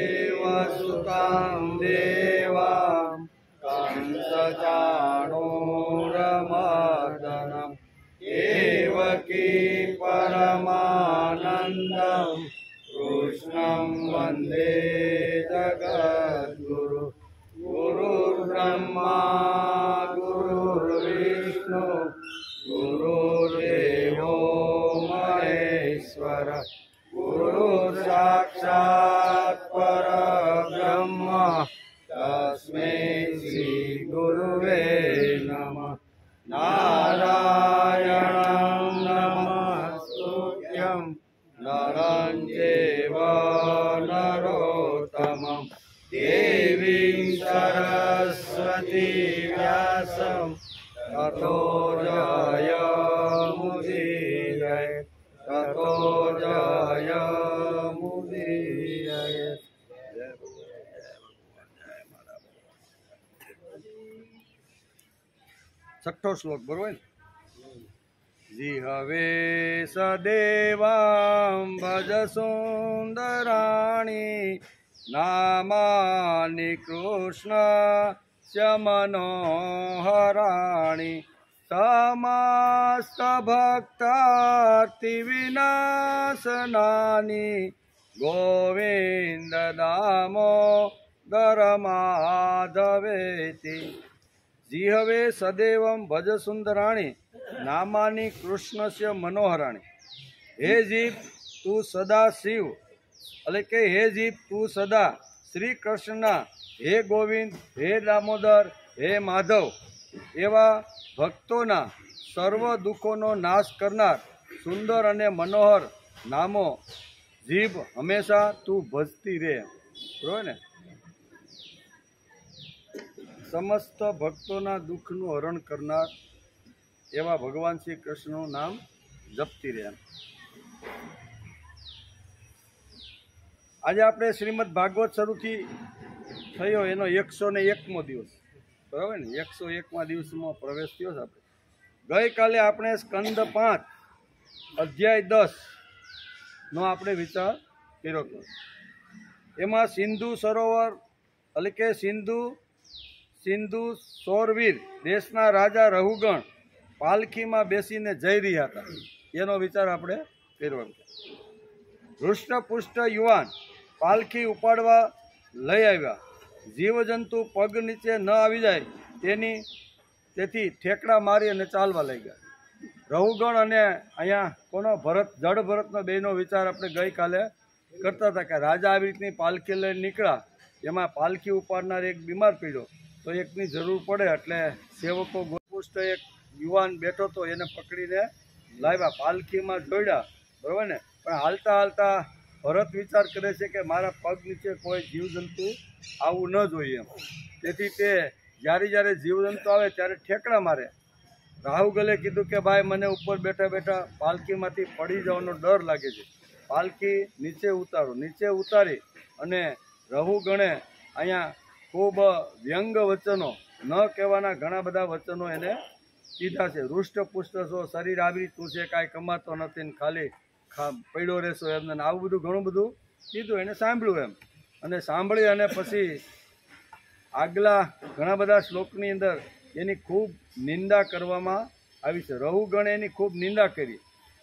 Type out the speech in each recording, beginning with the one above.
देवसुतां देवां कंसचाणूरमर्दनं देवकी परमानन्दं कृष्णं वन्दे जगद्गुरु। गुरुर्ब्रह्मा गुरुर्विष्णु गुरुर्देवो महेश्वर गुरुः साक्षात् परब्रह्म तस्मै श्री गुरुवे नमः। नारायणं नमस्कृत्यं नरं चैव नरोत्तमं देवीं सरस्वती व्यासं ततो जयमुदीरये ततो जयमुदीरये। छठो श्लोक बरोबर। जिहवे सदेवां भज सुंदराणि नामानि कृष्णस्य मनोहराणि समस्तभक्तार्तिविनाशनानि गोविन्द दामोदर माधवेति। जिहवे सदैवं भज सुंदराणि नामानि कृष्णस्य मनोहराणि। हे जीव तू सदा शिव એટલે કે હે જીવ તું સદા શ્રી કૃષ્ણના હે ગોવિંદ હે દામોદર હે માધવ એવા ભક્તોના સર્વ દુઃખોનો નાશ કરનાર સુંદર અને મનોહર નામો જીભ હંમેશા તું ભજતી રહે બરોબર ને। સમસ્ત ભક્તોના દુઃખનું હરણ કરનાર એવા ભગવાન શ્રી કૃષ્ણનું નામ જપતી રહે। आज आपणे श्रीमद भागवत शुरू थी थयो एनो 101मो दिवस बराबर ने 101मा दिवसमां प्रवेश थयो छे। आपणे गई काले आपणे स्कंद 5 अध्याय 10 नो आपणे विचार कर्यो હતો। एमां सिंधु सरोवर એટલે કે सिंधु सोरवीर देशना राजा रहुगण पालखीमां बेसीने जई रह्या हता एनो विचार आपणे कर्यो હતો। हृष्टपुष्ट युवान पालखी उपाड़वा लई आव्या। जीवजंतु पग नीचे न आवी जाय तेथी ठेकड़ा मारी अने चालवा लाग्या। रहुगण अने अहींया कोनो भरत जड़ भरतनो बेनो विचार आपणे गई काले करता हता के राजा आवी रीतनी पालखी लईने નીકળ્યા एमां पालखी उपाड़नार एक बीमार पड्यो तो एकनी जरूर पड़े एटले सेवको गोपुष्ट एक युवान बैठो तो एने पकड़ीने लाव्या पालखीमां जोड्या बराबर ने। पण हालता हालता भरत विचार करे छे के मारा पग नीचे कोई जीवजंतु आवू न जोईए एम। तेथी ते ज्यारे ज्यारे जीवजंतु आवे त्यारे ठेकड़ा मारे। राहुगले कीधुं के भाई मने उपर बैठा बैठा पालखीमांथी पड़ी जवानो डर लागे छे, पालखी नीचे उतारो। नीचे उतारी अने रहुगणे अहींया खूब व्यंग वचनो न कहेवाना घणा बधा वचनो एने कीधा छे। रुष्टपुष्ट छो, शरीर आवी रीतनुं छे, कांई कमातो नथी ने खाली पड्यो रहेशो एમને આવું બધું ઘણું બધું કીધું એને સાંભળ્યું એમ। અને સાંભળી અને પછી આગલા ઘણા બધા શ્લોકની અંદર એની ખૂબ નિંદા કરવામાં આવી છે। રहुગણે એની ખૂબ નિંદા કરી।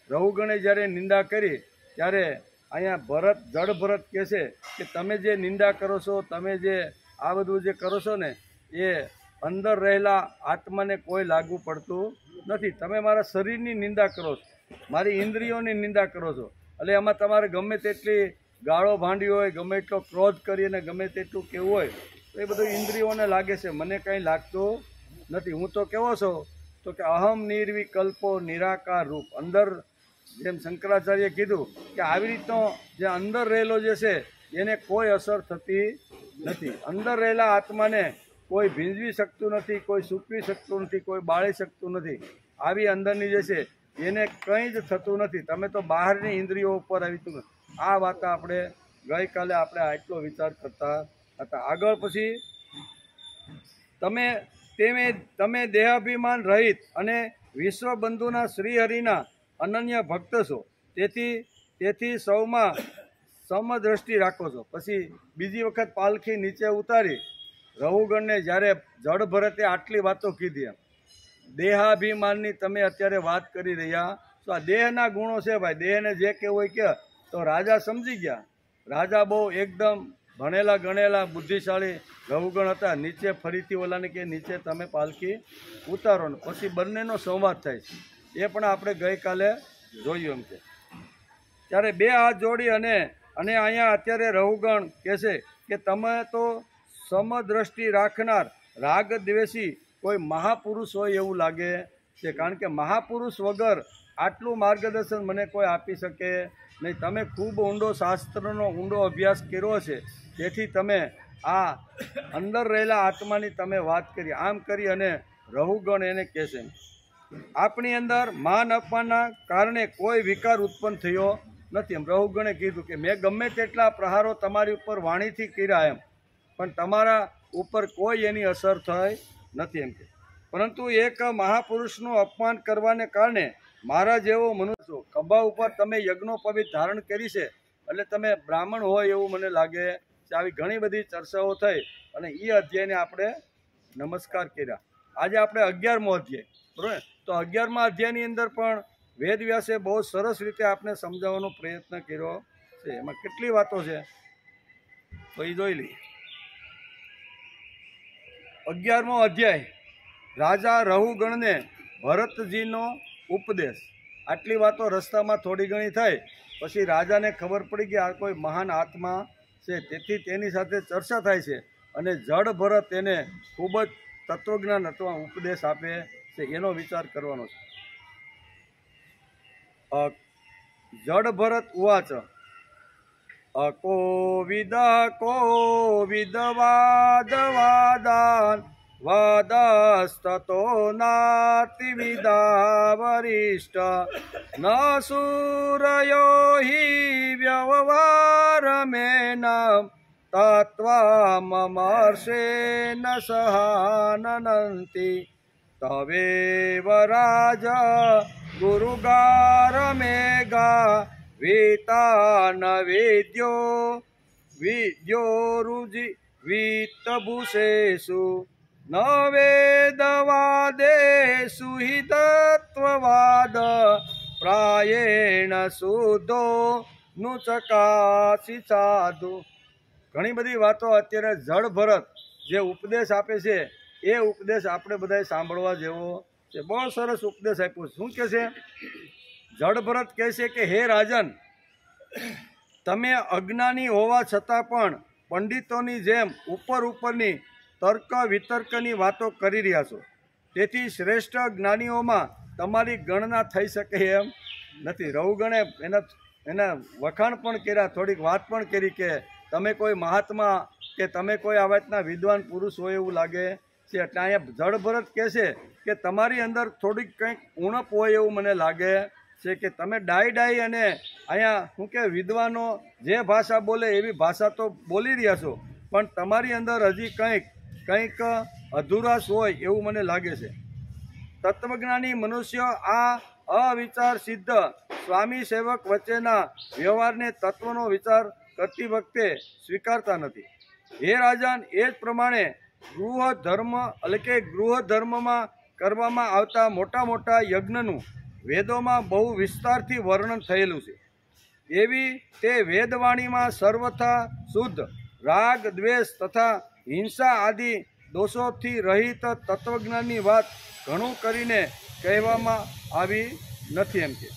રहुગણે જ્યારે નિંદા કરી ત્યારે અહીંયા ભરત જડ ભરત કહે છે કે તમે જે નિંદા કરો છો, તમે જે આ બધું જે કરો છો ને એ અંદર રહેલા આત્માને કોઈ લાગુ પડતું નથી। તમે મારા શરીરની નિંદા કરો છો, मारी इंद्रियोनी निंदा करो छो એટલે એમાં તમારે ગમે તેટલી ગાળો ભાંડી હોય, ગમે એટલો ક્રોધ કરીને ગમે તેટલું કેવું હોય તો એ બધું ઇન્દ્રિયોને લાગે છે, મને કંઈ લાગતું નથી। હું તો કેવો છો તો કે અહમ નિર્વિકલ્પો નિરાકાર રૂપ। અંદર જેમ શંકરાચાર્ય કીધું કે આવી રીતનો જે અંદર રહેલો જે છે એને કોઈ અસર થતી નથી। અંદર રહેલા આત્માને કોઈ ભીંજવી શકતું નથી, કોઈ સૂકવી શકતું નથી, કોઈ બાળી શકતું નથી। આવી અંદરની જે છે એને કંઈ જ થતું નથી। તમે તો બહારની ઇન્દ્રિયો ઉપર આવી તું આ વાત આપણે ગઈકાલે આપણે આટલો વિચાર કરતા હતા। આગળ પછી તમે દેહાભિમાન રહિત અને વિશ્વબંધુના શ્રીહરિના અનન્ય ભક્ત છો। તેથી સૌમાં સમદ્રષ્ટિ રાખો છો. પછી બીજી વખત પાલખી નીચે ઉતારી રઘુગણને જ્યારે જળ ભરતે આટલી વાતો કીધી, એમ દેહાભિમાનની તમે અત્યારે વાત કરી રહ્યા છો. આ દેહના ગુણો છે ભાઈ. દેહને જે કહેવું હોય કે તો રાજા સમજી ગયા. રાજા બહુ એકદમ ભણેલા ગણેલા બુદ્ધિશાળી રઘુગણ હતા. નીચે ફરીથી ઓલાને કે નીચે તમે પાલખી ઉતારો ને પછી બંનેનો સંવાદ થાય છે. એ પણ આપણે ગઈકાલે જોયું. એમ કે ત્યારે બે હાથ જોડી અને અહીંયા અત્યારે રઘુગણ કહે છે કે તમે તો સમદ્રષ્ટિ રાખનાર રાગ દ્વેષી કોઈ મહાપુરુષ હોય એવું લાગે છે. કારણ કે મહાપુરુષ વગર આટલું માર્ગદર્શન મને કોઈ આપી શકે નહીં. તમે ખૂબ ઊંડો શાસ્ત્રનો ઊંડો અભ્યાસ કર્યો છે, તેથી તમે આ અંદર રહેલા આત્માની તમે વાત કરી. આમ કરી અને રઘુગણ એને કહે છે આપણી અંદર માન અપમાનના કારણે કોઈ વિકાર ઉત્પન્ન થયો નથી. એમ રઘુગણે કીધું કે મેં ગમે તેટલા પ્રહારો તમારી ઉપર વાણીથી કર્યા એમ, પણ તમારા ઉપર કોઈ એની અસર થઈ નથી. એમ કે પરંતુ એક મહાપુરુષનું અપમાન કરવાને કારણે મારા જેવો મનુષ્ય ખભા ઉપર તમે યજ્ઞોપવિત ધારણ કરી છે, એટલે તમે બ્રાહ્મણ હોય એવું મને લાગે છે. આવી ઘણી બધી ચર્ચાઓ થઈ અને એ અધ્યાયને આપણે નમસ્કાર કર્યા. આજે આપણે 11મો અધ્યાય, બરાબર. તો 11મા અધ્યાયની અંદર પણ વેદવ્યાસે બહુ સરસ રીતે આપણે સમજાવવાનો પ્રયત્ન કર્યો છે. એમાં કેટલી વાતો છે તો એ જોઈ લઈએ. 11મો અધ્યાય રાજા રઘુગણને ભરતજીનો ઉપદેશ. આટલી વાતો રસ્તામાં થોડી ઘણી થઈ. પછી રાજાને ખબર પડી કે આ કોઈ મહાન આત્મા છે, તેથી તેની સાથે ચર્ચા થાય છે અને જડ ભરત એને ખૂબ જ તત્વજ્ઞાન અથવા ઉપદેશ આપે છે. એનો વિચાર કરવાનો છે. જડ ભરત ઉવાચ કોવિદ વાદવાદાન વાદસ્તતો નાતિવિદા વરિષ્ઠ ન સૂરયો હિ વ્યવહારમેન તત્વમર્ષેન સહાનંતિ તવેવ રાજ ગુરુગારમેઘા વીતાન વિદ્યોરુજિ વિત્તભૂષેષુ ન વેદવાદેષુ હિ તત્વવાદ પ્રાયેણ શુદ્ધો નુચકાસી સાધુ. ઘણી બધી વાતો અત્યારે જડ ભરત જે ઉપદેશ આપે છે એ ઉપદેશ આપણે બધાએ સાંભળવા જેવો છે. બહુ સરસ ઉપદેશ આપ્યો. શું કહે છે? જડ ભરત કહે છે કે હે રાજન, તમે અજ્ઞાની હોવા છતાં પણ પંડિતોની જેમ ઉપરની તર્ક વિતર્કની વાતો કરી રહ્યા છો. તેથી શ્રેષ્ઠ જ્ઞાનીઓમાં તમારી ગણના થઈ શકે એમ નથી. રઘુગણે એના વખાણ પણ કર્યા, થોડીક વાત પણ કરી કે તમે કોઈ મહાત્મા કે તમે કોઈ આ વાતના વિદ્વાન પુરુષ હોય એવું લાગે છે. એટલે અહીંયા જડ ભરત કહે છે કે તમારી અંદર થોડીક કંઈક ઉણપ હોય એવું મને લાગે છે કે તમે ડાઈ અને અહીંયા શું કે વિદ્વાનો જે ભાષા બોલે એવી ભાષા તો બોલી રહ્યા છો, પણ તમારી અંદર હજી કંઈક અધૂરાશ હોય એવું મને લાગે છે. તત્વજ્ઞાની મનુષ્ય આ અવિચાર સિદ્ધ સ્વામી સેવક વચ્ચેના વ્યવહારને તત્વનો વિચાર કરતી વખતે સ્વીકારતા નથી. હે રાજન, એ જ પ્રમાણે ગૃહ ધર્મમાં કરવામાં આવતા મોટા મોટા યજ્ઞનું વેદોમાં બહુ વિસ્તારથી વર્ણન થયેલું છે. એવી તે વેદવાણીમાં સર્વથા શુદ્ધ રાગ દ્વેષ તથા હિંસા આદિ દોષોથી રહિત તત્વજ્ઞાનની વાત ઘણું કરીને કહેવામાં આવી નથી. એમ કે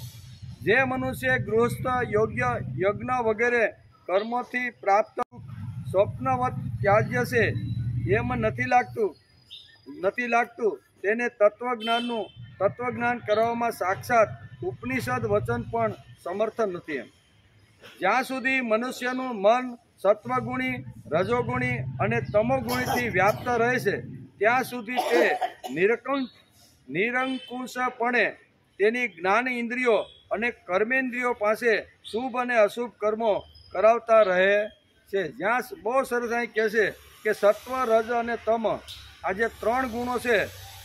જે મનુષ્ય ગૃહસ્થ યોગ્ય યજ્ઞ વગેરે કર્મોથી પ્રાપ્ત સ્વપ્નવત ત્યાજ્ય છે એમ નથી લાગતું તેને તત્વજ્ઞાન કરવામાં સાક્ષાત ઉપનિષદ વચન પણ સમર્થન નથી. એમ જ્યાં સુધી મનુષ્યનું મન સત્વગુણી રજોગુણી અને તમોગુણીથી વ્યાપ્ત રહે છે ત્યાં સુધી તે નિરંકુશપણે તેની જ્ઞાન ઇન્દ્રિયો અને કર્મેન્દ્રિયો પાસે શુભ અને અશુભ કર્મો કરાવતા રહે છે. જ્યાં બહુ સરસ અહીં કહે છે કે સત્વ રજ અને તમ આ જે 3 ગુણો છે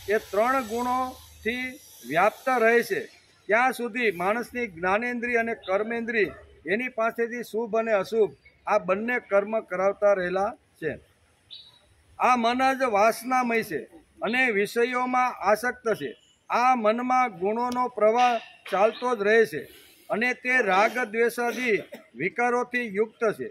એ 3 ગુણોથી વ્યાપ્ત રહે છે ત્યાં સુધી માણસની જ્ઞાનેન્દ્રિય અને કર્મેન્દ્રિય એની પાસેથી શુભ અને અશુભ આ બંને કર્મ કરાવતા રહેલા છે. આ મન જ વાસનામય છે અને વિષયોમાં આસક્ત છે. આ મનમાં ગુણોનો પ્રવાહ ચાલતો જ રહે છે અને તે રાગ દ્વેષાદી વિકારોથી યુક્ત છે.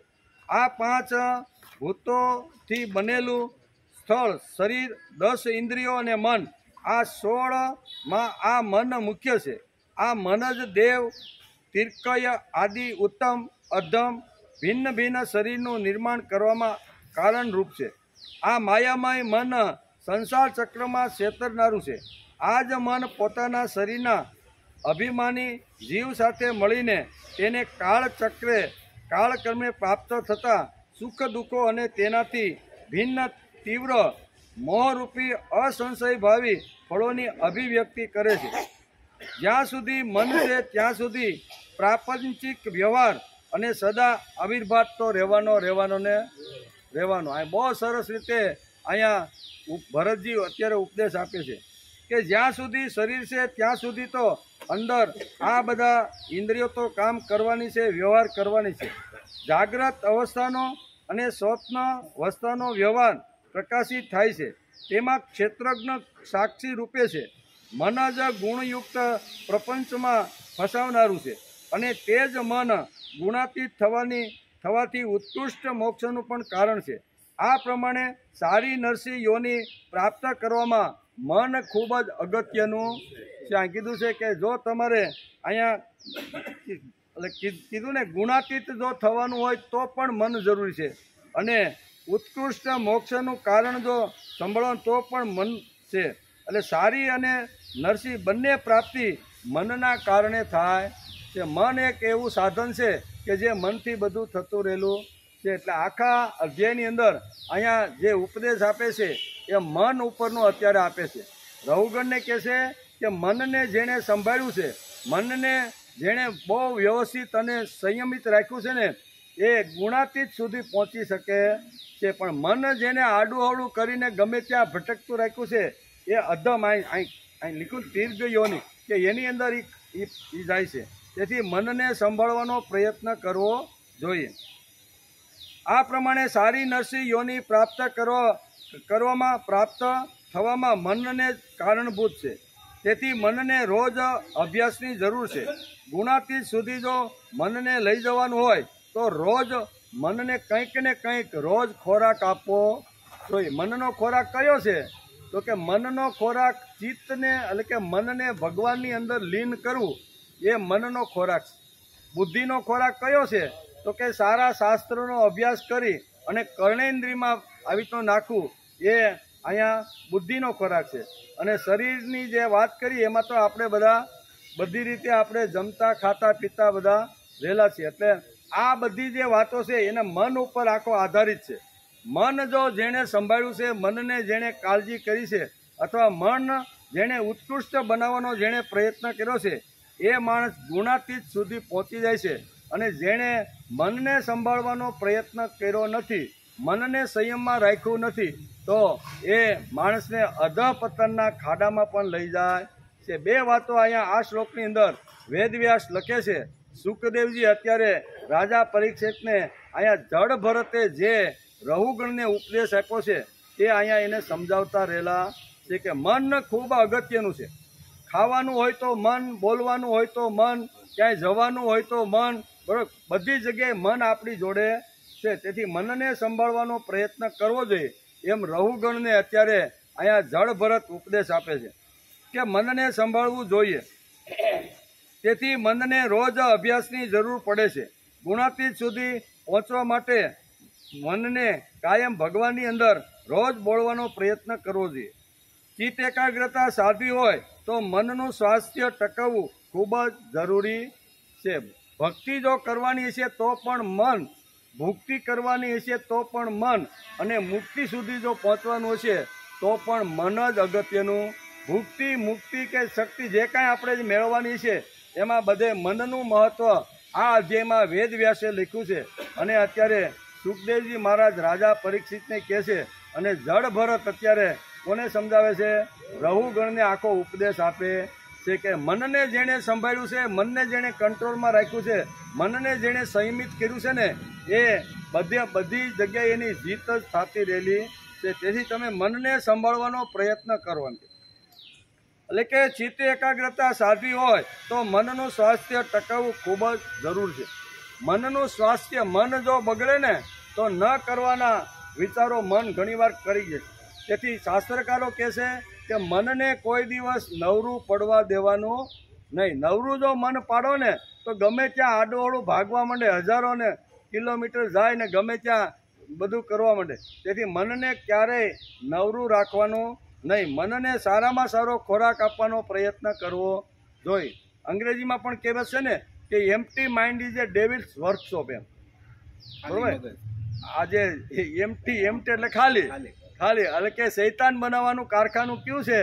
આ 5 ભૂતોથી બનેલું સ્થળ શરીર, 10 ઇન્દ્રિયો અને મન, આ 16માં આ મન મુખ્ય છે. આ મન જ દેવ, તિર્કય આદિ ઉત્તમ અધમ ભિન્ન ભિન્ન શરીરનું નિર્માણ કરવામાં કારણરૂપ છે. આ માયામય મન સંસાર ચક્રમાં છેતરનારું છે. આ જ મન પોતાના શરીરના અભિમાની જીવ સાથે મળીને તેને કાળક્રમે પ્રાપ્ત થતા સુખ દુઃખો અને તેનાથી ભિન્ન તીવ્ર મોહરૂપી અસંશય ભાવી ફળોની અભિવ્યક્તિ કરે છે. જ્યાં સુધી મન છે ત્યાં સુધી પ્રાપંચિક વ્યવહાર અને સદા આવિર્ભાત તો રહેવાનો. આ બહુ સરસ રીતે અહીંયા ભરતજી અત્યારે ઉપદેશ આપે છે કે જ્યાં સુધી શરીર છે ત્યાં સુધી તો અંદર આ બધા ઇન્દ્રિયો તો કામ કરવાની છે, વ્યવહાર કરવાની છે. જાગ્રત અવસ્થાનો અને સ્વપ્ન અવસ્થાનો વ્યવહાર પ્રકાશિત થાય છે. તેમાં ક્ષેત્રજ્ઞ સાક્ષી રૂપે છે. મન જ ગુણયુક્ત પ્રપંચમાં ફસાવનારું છે અને તે જ મન ગુણાતીત થવાથી ઉત્કૃષ્ટ મોક્ષનું પણ કારણ છે. આ પ્રમાણે સારી નરસિંહ યોની પ્રાપ્ત કરવામાં મન ખૂબ જ અગત્યનું છે. આ કીધું છે કે જો તમારે અહીંયા કીધું ને ગુણાતીત જો થવાનું હોય તો પણ મન જરૂરી છે અને ઉત્કૃષ્ટ મોક્ષનું કારણ જો સંભળો તો પણ મન છે. એટલે સારી અને નરસિંહ બંને પ્રાપ્તિ મનના કારણે થાય છે. મન એક એવું સાધન છે કે જે મનથી બધું થતું રહેલું છે. એટલે આખા અધ્યાયની અંદર અહીંયા જે ઉપદેશ આપે છે એ મન ઉપરનું અત્યારે આપે છે. રઘુગણને કહે છે કે મનને જેણે સંભાળ્યું છે, મનને જેણે બહુ વ્યવસ્થિત અને સંયમિત રાખ્યું છે ને એ ગુણાતીત સુધી પહોંચી શકે છે. પણ મન જેને આડું કરીને ગમે ત્યાં ભટકતું રાખ્યું છે એ અધમ અહીં લીખું દીર્ઘ યોની કે એની અંદર એ જાય છે. તેથી મનને સંભાળવાનો પ્રયત્ન કરવો જોઈએ. આ પ્રમાણે સારી નરસિંહ યોની પ્રાપ્ત થવામાં મનને કારણભૂત છે. તેથી મનને રોજ અભ્યાસની જરૂર છે. ગુણાતીત સુધી જો મનને લઈ જવાનું હોય તો રોજ મનને કંઈક ને કંઈક રોજ ખોરાક આપવો જોઈએ. મનનો ખોરાક કયો છે? તો કે મનનો ખોરાક ચિત્તને એટલે કે મનને ભગવાનની અંદર લીન કરવું એ મનનો ખોરાક છે. બુદ્ધિનો ખોરાક કયો છે? તો કે સારા શાસ્ત્રોનો અભ્યાસ કરી અને કર્ણેન્દ્રિયમાં આવી તો નાખવું એ અહીંયા બુદ્ધિનો ખોરાક છે. અને શરીરની જે વાત કરી એમાં તો આપણે બધી રીતે આપણે જમતા ખાતા પીતા બધા રહેલા છીએ. એટલે આ બધી જે વાતો છે એને મન ઉપર આખો આધારિત છે. મન જો જેણે સંભાળ્યું છે, મનને જેણે કાળજી કરી છે અથવા મન જેણે ઉત્કૃષ્ટ બનાવવાનો જેણે પ્રયત્ન કર્યો છે એ માણસ ગુણાતીત સુધી પહોંચી જાય છે. અને જેણે મનને સંભાળવાનો પ્રયત્ન કર્યો નથી, મનને સંયમમાં રાખ્યું નથી તો એ માણસને અધઃપતનના ખાડામાં પણ લઈ જાય છે. 2 વાતો અહીંયા આ શ્લોકની અંદર વેદવ્યાસ લખે છે. સુખદેવજી અત્યારે રાજા પરીક્ષિતને અહીંયા જડ ભરતે જે રઘુગણને ઉપદેશ આપ્યો છે તે અહીંયા એને સમજાવતા રહેલા છે કે મન ખૂબ અગત્યનું છે. ખાવાનું હોય તો મન, બોલવાનું હોય તો મન, ક્યાંય જવાનું હોય તો મન, બરાબર બધી જગ્યાએ મન આપણી જોડે છે. તેથી મનને સંભાળવાનો પ્રયત્ન કરવો જોઈએ એમ રઘુગણને અત્યારે અહીંયા જળ ભરત ઉપદેશ આપે છે કે મનને સંભાળવું જોઈએ. તેથી મનને રોજ અભ્યાસની જરૂર પડે છે. ગુણાતીત સુધી પહોંચવા માટે મનને કાયમ ભગવાનની અંદર રોજ બોલવાનો પ્રયત્ન કરવો જોઈએ. ચિત્ત એકાગ્રતા સાધવી હોય તો મનનું સ્વાસ્થ્ય ટકાવવું ખૂબ જ જરૂરી છે. ભક્તિ જો કરવાની હશે તો પણ મન, ભુક્તિ કરવાની હશે તો પણ મન, અને મુક્તિ સુધી જો પહોંચવાનું હશે તો પણ મન જ અગત્યનું. ભુક્તિ, મુક્તિ કે શક્તિ જે કાંઈ આપણે મેળવવાની છે એમાં બધે મનનું મહત્ત્વ આ અધ્યાયમાં વેદવ્યાસે લખ્યું છે. અને અત્યારે સુખદેવજી મહારાજ રાજા પરીક્ષિતને કહે છે અને જળ ભરત અત્યારે કોને સમજાવે છે? રઘુગણને આખો ઉપદેશ આપે છે કે મનને જેણે સંભાળ્યું છે, મનને જેણે કંટ્રોલમાં રાખ્યું છે, મનને જેણે સંયમિત કર્યું છે ને, એ બધી જગ્યાએ એની જીત જ થતી રહેલી છે. તેથી તમે મનને સંભાળવાનો પ્રયત્ન કરવાનો, એટલે કે ચિત્ત એકાગ્રતા સાધવી હોય તો મનનું સ્વાસ્થ્ય ટકાવવું ખૂબ જ જરૂર છે. મનનું સ્વાસ્થ્ય, મન જો બગડે ને તો ન કરવાના વિચારો મન ઘણીવાર કરી જાય. તેથી શાસ્ત્રકારો કહે છે કે મનને કોઈ દિવસ નવરું પડવા દેવાનું નહીં. નવરું જો મન પાડો ને તો ગમે ત્યાં આડોઅવળું ભાગવા માંડે, હજારો ને કિલોમીટર જાય ને ગમે ત્યાં બધું કરવા માંડે. તેથી મનને ક્યારેય નવરું રાખવાનું નહીં. મનને સારામાં સારો ખોરાક આપવાનો પ્રયત્ન કરવો જોઈએ. અંગ્રેજીમાં પણ કહેવત છે ને કે empty mind is a devil's workshop. એમ બરોબર. આજે એમ્પ્ટી એટલે ખાલી એટલે કે શૈતાન બનાવવાનું કારખાનું કયું છે?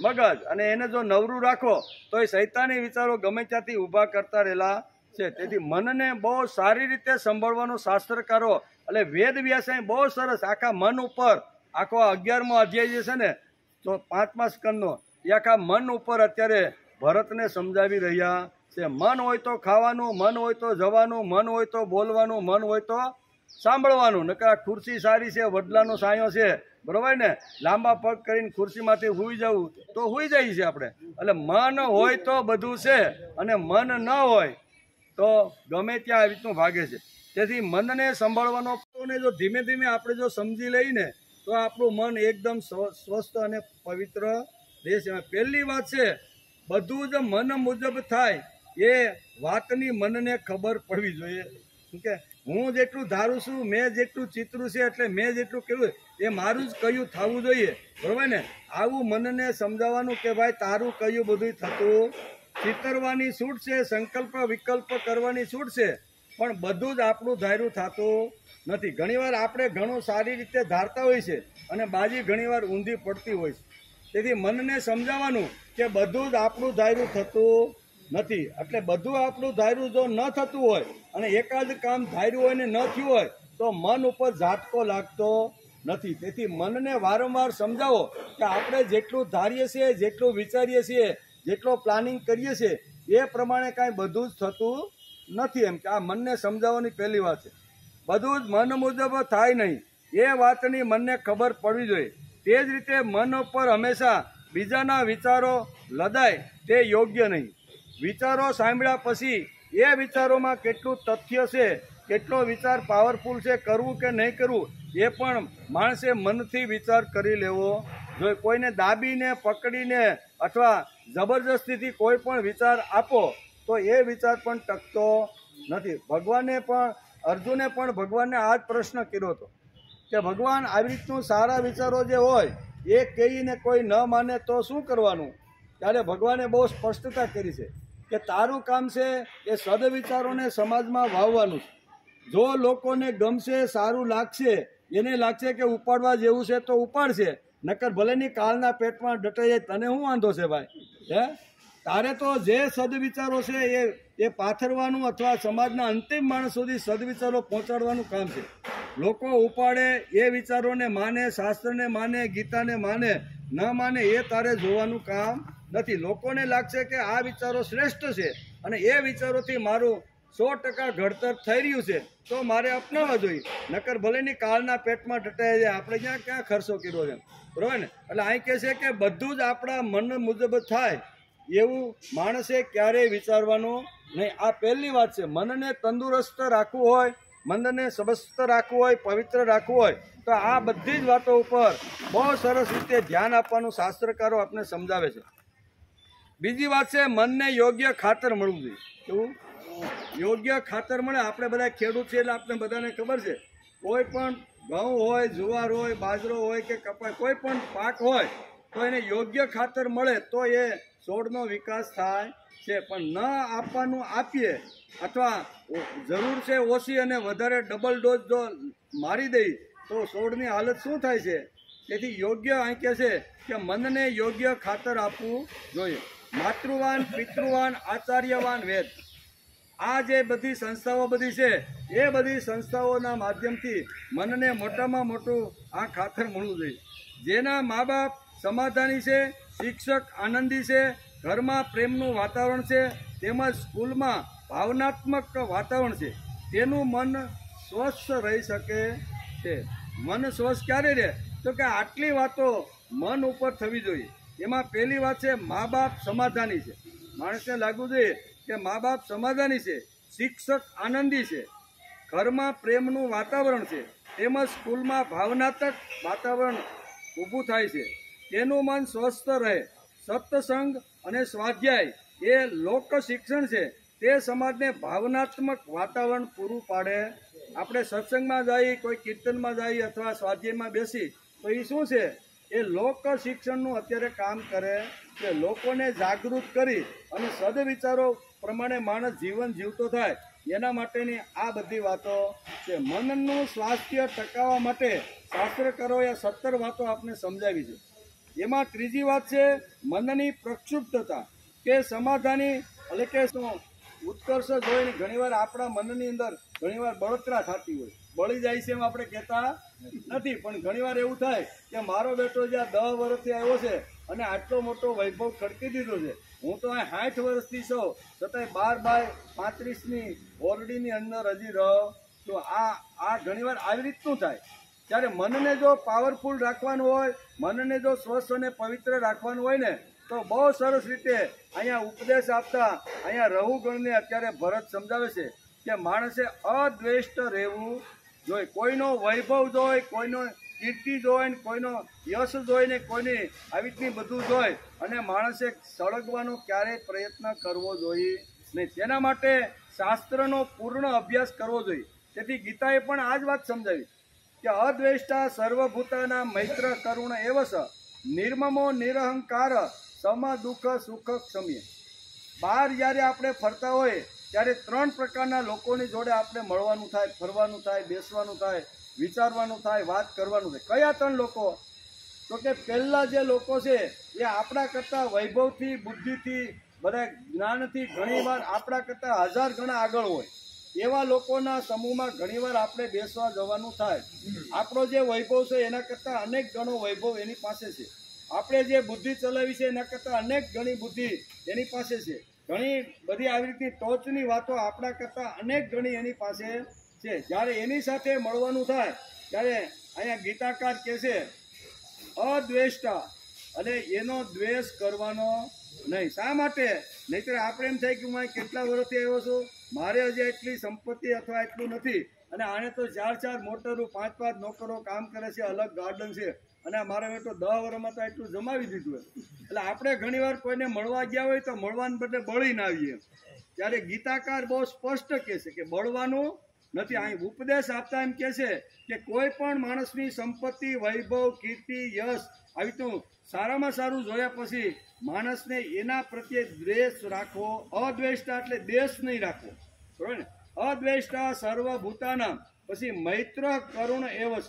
મગજ. અને એને જો નવરું રાખો તો એ શૈતાની વિચારો ગમે ત્યાંથી ઊભા કરતા રહેલા છે. તેથી મનને બહુ સારી રીતે સંભાળવાનો શાસ્ત્રકારો એટલે વેદ વ્યાસે બહુ સરસ આખા મન ઉપર, આખો 11મો અધ્યાય જે છે ને તો 5મા સ્કંદનો, એ આખા મન ઉપર અત્યારે ભરતને સમજાવી રહ્યા છે. મન હોય તો ખાવાનું, મન હોય તો જવાનું, મન હોય તો બોલવાનું, મન હોય તો સાંભળવાનું. નકર આ ખુરશી સારી છે, વડલાનો સાયો છે, બરોબર ને, લાંબા પગ કરીને ખુરશીમાંથી હુઈ જવું તો હુઈ જાય છે આપણે. એટલે મન હોય તો બધું છે, અને મન ન હોય તો ગમે ત્યાં આવી રીતનું ભાગે છે. તેથી મનને સંભાળવાનો જો ધીમે ધીમે આપણે જો સમજી લઈને તો આપણું મન એકદમ સ્વસ્થ અને પવિત્ર રહેશે. પહેલી વાત છે, બધું જ મન મુજબ થાય એ વાતની મનને ખબર પડવી જોઈએ. કે હું જેટલું ધારું છું, મેં જેટલું ચિતરું છે, એટલે મેં જેટલું કહ્યું એ મારું જ કહ્યું થવું જોઈએ, બરોબર ને. આવું મનને સમજાવવાનું કે ભાઈ તારું કહ્યું બધું થતું. ચિતરવાની છૂટ છે, સંકલ્પ વિકલ્પ કરવાની છૂટ છે, પણ બધું જ આપણું ધાર્યું થતું નથી. ઘણીવાર આપણે ઘણું સારી રીતે ધારતા હોય છે અને બાજી ઘણીવાર ઊંધી પડતી હોય છે. તેથી મનને સમજાવવાનું કે બધું જ આપણું ધાર્યું થતું નથી. એટલે બધું આપણું ધાર્યું જો ન થતું હોય અને એકાદ કામ ધાર્યું હોય ને ન થયું હોય તો મન ઉપર ઝાટકો લાગતો નથી. તેથી મનને વારંવાર સમજાવો કે આપણે જેટલું ધારીએ છીએ, જેટલું વિચારીએ છીએ, જેટલો પ્લાનિંગ કરીએ છીએ એ પ્રમાણે કાંઈ બધું જ થતું નથી. એમ કે આ મનને સમજાવવાની પહેલી વાત છે. બધું જ મન મુજબ થાય નહીં એ વાતની મનને ખબર પડવી જોઈએ. તે જ રીતે મન ઉપર હંમેશા બીજાના વિચારો લદાય તે યોગ્ય નહીં. વિચારો સાંભળ્યા પછી એ વિચારોમાં કેટલું તથ્ય છે, કેટલો વિચાર પાવરફુલ છે, કરવું કે નહીં કરવું એ પણ માણસે મનથી વિચાર કરી લેવો જોઈએ. કોઈને દાબીને પકડીને અથવા જબરજસ્તીથી કોઈ પણ વિચાર આપો તો એ વિચાર પણ ટકતો નથી. અર્જુને પણ ભગવાનને આ જ પ્રશ્ન કર્યો હતો કે ભગવાન આવી રીતનું સારા વિચારો જે હોય એ કહીને કોઈ ન માને તો શું કરવાનું? ત્યારે ભગવાને બહુ સ્પષ્ટતા કરી છે કે તારું કામ છે એ સદવિચારોને સમાજમાં વાવવાનું છે. જો લોકોને ગમશે, સારું લાગશે, એને લાગશે કે ઉપાડવા જેવું છે તો ઉપાડશે, નકર ભલેની કાળના પેટમાં ડટાઈ જાય, તને શું વાંધો છે ભાઈ? તારે તો જે સદવિચારો છે એ પાથરવાનું અથવા સમાજના અંતિમ માણસ સુધી સદવિચારો પહોંચાડવાનું કામ છે. લોકો ઉપાડે એ વિચારોને માને, શાસ્ત્રને માને, ગીતાને માને, ન માને એ તારે જોવાનું કામ નથી. લોકોને લાગશે કે આ વિચારો શ્રેષ્ઠ છે અને એ વિચારોથી મારું 100% ઘડતર થઈ રહ્યું છે તો મારે અપનાવવા જોઈએ, નકર ભલેની કાળના પેટમાં ડટાઈ જાય. આપણે ક્યાં ખર્ચો કર્યો છે, બરોબર ને. એટલે અહીં કહે છે કે બધું જ આપણા મન મુજબ થાય એવું માણસે ક્યારેય વિચારવાનું નહીં. આ પહેલી વાત છે. મનને તંદુરસ્ત રાખવું હોય, મનને સ્વસ્થ રાખવું હોય, પવિત્ર રાખવું હોય તો આ બધી જ વાતો ઉપર બહુ સરસ રીતે ધ્યાન આપવાનું શાસ્ત્રકારો આપણે સમજાવે છે. બીજી વાત છે, મનને યોગ્ય ખાતર મળવું જોઈએ. કેવું? યોગ્ય ખાતર મળે. આપણે બધા ખેડૂત છે એટલે આપણે બધાને ખબર છે, કોઈ પણ ઘઉં હોય, જુવાર હોય, બાજરો હોય કે કપાસ, કોઈ પણ પાક હોય તો એને યોગ્ય ખાતર મળે તો એ છોડનો વિકાસ થાય છે. પણ ન આપવાનું આપીએ અથવા જરૂર છે ઓછી અને વધારે ડબલ ડોઝ જો મારી દઈ તો છોડની હાલત શું થાય છે? તેથી યોગ્ય અહીં કહે છે કે મનને યોગ્ય ખાતર આપવું જોઈએ. માતૃવાન, પિતૃવાન, આચાર્યવાન વેદ, આ જે બધી સંસ્થાઓ બધી છે એ બધી સંસ્થાઓના માધ્યમથી મનને મોટામાં મોટું આ ખાતર મળવું જોઈએ. જેના મા બાપ સમાધાની છે, શિક્ષક આનંદી છે, ઘરમાં પ્રેમનું વાતાવરણ છે, તેમજ સ્કૂલમાં ભાવનાત્મક વાતાવરણ છે, તેનું મન સ્વસ્થ રહી શકે છે. મન સ્વસ્થ ક્યારે રહે? તો કે આટલી વાતો મન ઉપર થવી જોઈએ. એમાં પહેલી વાત છે, મા બાપ સમાધાની છે. માણસને લાગવું જોઈએ કે મા બાપ સમાધાની છે, શિક્ષક આનંદી છે, ઘરમાં પ્રેમનું વાતાવરણ છે, તેમજ સ્કૂલમાં ભાવનાત્મક વાતાવરણ ઊભું થાય છે, તેનું મન સ્વસ્થ રહે. સત્સંગ અને સ્વાધ્યાય એ લોક શિક્ષણ છે, તે સમાજને ભાવનાત્મક વાતાવરણ પૂરું પાડે. આપણે સત્સંગમાં જઈએ, કોઈ કીર્તનમાં જઈએ અથવા સ્વાધ્યાયમાં બેસી, તો એ શું છે? એ લોક શિક્ષણનું અત્યારે કામ કરે કે લોકોને જાગૃત કરી અને સદવિચારો પ્રમાણે માણસ જીવન જીવતો થાય, એના માટેની આ બધી વાતો છે. મનનું સ્વાસ્થ્ય ટકાવવા માટે શાસ્ત્રકારોએ 17 વાતો આપને સમજાવી છે. એમાં ત્રીજી વાત છે, મનની પ્રક્ષુબ્ધતા કે સમાધાની, એટલે કે ઉત્કર્ષ જોઈને ઘણીવાર આપણા મનની અંદર ઘણીવાર બળતરા થતી હોય. બળી જાય છે એમ આપણે કહેતા નથી, પણ ઘણીવાર એવું થાય કે મારો બેટો જ્યાં 10 વર્ષથી આવ્યો છે અને આટલો મોટો વૈભવ ખડકી દીધો છે, હું તો આ 60 વર્ષથી છું, છતાંય 12 બાય 35ની ઓરડીની અંદર હજી રહો. તો આ ઘણીવાર આવી રીતનું થાય. ત્યારે મનને જો પાવરફુલ રાખવાનું હોય, મનને જો સ્વસ્થ અને પવિત્ર રાખવાનું હોય ને, તો બહુ સરસ રીતે અહીંયા ઉપદેશ આપતા અહીંયા રહુગણને અત્યારે ભરત સમજાવે છે કે માણસે અદ્વેષ્ટ રહેવું જોઈએ. કોઈનો વૈભવ જોઈ, કોઈનો કીર્તિ જોઈ, કોઈનો યશ જોઈને, કોઈની આવી રીતની બધું જોઈ અને માણસે સળગવાનો ક્યારેય પ્રયત્ન કરવો જોઈએ નહીં. તેના માટે શાસ્ત્રનો પૂર્ણ અભ્યાસ કરવો જોઈએ. તેથી ગીતાએ પણ આ જ વાત સમજાવી કે અદ્વેષ્ટા સર્વભૂતાના મૈત્ર કરુણ એવસ નિર્મમો નિરહંકાર સમ દુઃખ સુખ ક્ષમ્ય. બહાર જ્યારે આપણે ફરતા હોય ત્યારે 3 પ્રકારના લોકોની જોડે આપણે મળવાનું થાય, ફરવાનું થાય, બેસવાનું થાય, વિચારવાનું થાય, વાત કરવાનું થાય. કયા 3 લોકો? તો કે પહેલા જે લોકો છે એ આપણા કરતાં વૈભવથી, બુદ્ધિથી, બધા જ્ઞાનથી ઘણીવાર આપણા કરતાં 1000 ગણા આગળ હોય. એવા લોકોના સમૂહમાં ઘણીવાર આપણે બેસવા જવાનું થાય. આપણો જે વૈભવ છે એના કરતાં અનેક ગણો વૈભવ એની પાસે છે. આપણે જે બુદ્ધિ ચલાવી છે એના કરતાં અનેક ગણી બુદ્ધિ એની પાસે છે. ઘણી બધી આવી રીતની ટોચની વાતો આપણા કરતાં અનેક ગણી એની પાસે છે. જ્યારે એની સાથે મળવાનું થાય ત્યારે અહીંયા ગીતાકાર કહે છે અદ્વેષ્ટા, અને એનો દ્વેષ કરવાનો નહીં. શા માટે? નહીંતર આપણે એમ થાય કે હું કેટલા વર્ષથી આવ્યો છું, મારે હજી એટલી સંપત્તિ અથવા એટલું નથી, અને આને તો 4 મોટરો, 5 નોકરો કામ કરે છે, અલગ ગાર્ડન છે, અને મારે તો 10 વર્ષમાં તો એટલું જમાવી દીધું. એટલે આપણે ઘણીવાર કોઈને મળવા ગયા હોય તો મળવાને બદલે બળીને આવીએ. ત્યારે ગીતાકાર બહુ સ્પષ્ટ કહે છે કે બળવાનું નથી. અહીં ઉપદેશ આપતા એમ કહે છે કે કોઈ પણ માણસની સંપત્તિ, વૈભવ, કીર્તિ, યશ આવી તો સારામાં સારું જોયા પછી માણસને એના પ્રત્યે દ્વેષ રાખવો. અદ્વેષ્ટા એટલે દ્વેષ નહીં રાખવો, બરોબર ને? અદ્વેષ્ટા સર્વભૂતાના, પછી મૈત્ર કરુણ એવસ.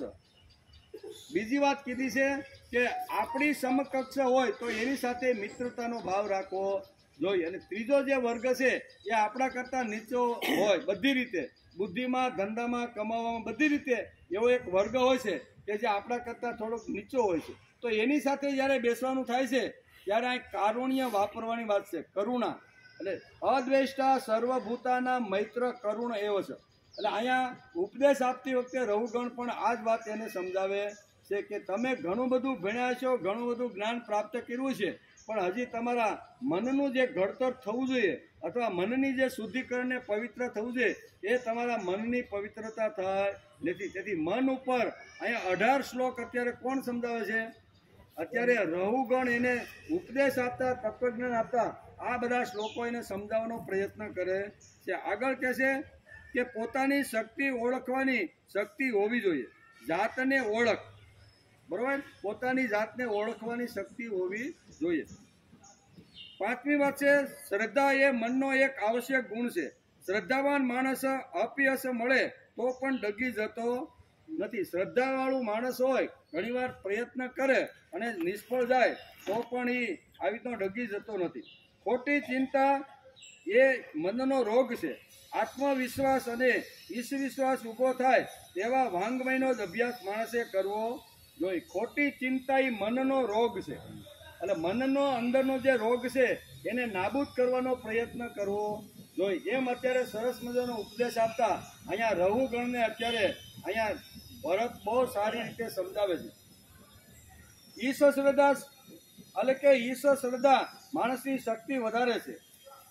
બીજી વાત કીધી છે કે આપણી સમકક્ષ હોય તો એની સાથે મિત્રતાનો ભાવ રાખવો જોઈએ. અને ત્રીજો જે વર્ગ છે એ આપણા કરતાં નીચો હોય બધી રીતે, બુદ્ધિમાં, ધંધામાં, કમાવામાં, બધી રીતે એવો એક વર્ગ હોય છે કે જે આપણા કરતાં થોડોક નીચો હોય છે. તો એની સાથે જ્યારે બેસવાનું થાય છે ત્યારે આ કારુણ્ય વાપરવાની વાત છે, કરુણા. એટલે અદ્વેષ્ટા સર્વભૂતાના મૈત્ર કરુણ એવ છે. એટલે અહીંયા ઉપદેશ આપતી વખતે રહુગણ પણ આ જ વાત એને સમજાવે છે કે તમે ઘણું બધું ભણ્યા છો, ઘણું બધું જ્ઞાન પ્રાપ્ત કર્યું છે, પણ હજી તમારા મનનું જે ઘડતર થવું જોઈએ અથવા મનની જે શુદ્ધિકરણને પવિત્ર થવું જોઈએ એ તમારા મનની પવિત્રતા થાય નથી. તેથી મન ઉપર અહીંયા 18 શ્લોક અત્યારે કોણ સમજાવે છે? અત્યારે રહુગણ એને ઉપદેશ આપતા, તત્વજ્ઞાન આપતા આ બધા શ્લોકો એને સમજાવવાનો પ્રયત્ન કરે છે. આગળ કહે છે કે પોતાની શક્તિ ઓળખવાની શક્તિ હોવી જોઈએ. જાતને ઓળખ, બરોબર? પોતાની જાતને ઓળખવાની શક્તિ હોવી જોઈએ. 5મી વાત છે શ્રદ્ધા એ મનનો એક આવશ્યક ગુણ છે. શ્રદ્ધાવાન માણસ અપયશ મળે તો પણ ડગી જતો નથી. શ્રદ્ધાવાળું માણસ હોય ઘણીવાર પ્રયત્ન કરે અને નિષ્ફળ જાય તો પણ એ આવી રીતનો ડગી જતો નથી. ખોટી ચિંતા એ મનનો રોગ છે. આત્મવિશ્વાસ અને ઈશ્વવિશ્વાસ ઊભો થાય તેવા વાંગમયનો જ અભ્યાસ માણસે કરવો જોઈએ. ખોટી ચિંતા એ મનનો રોગ છે. એટલે મનનો અંદરનો જે રોગ છે એને નાબૂદ કરવાનો પ્રયત્ન કરવો જોઈએ. એમ અત્યારે સરસ મજાનો ઉપદેશ આપતા અહીંયા રઘુગણને અત્યારે અહીંયા ભરત બહુ સારી રીતે સમજાવે છે. ઈશ્વર શ્રદ્ધા એટલે કે ઈશ્વર શ્રદ્ધા માણસની શક્તિ વધારે છે,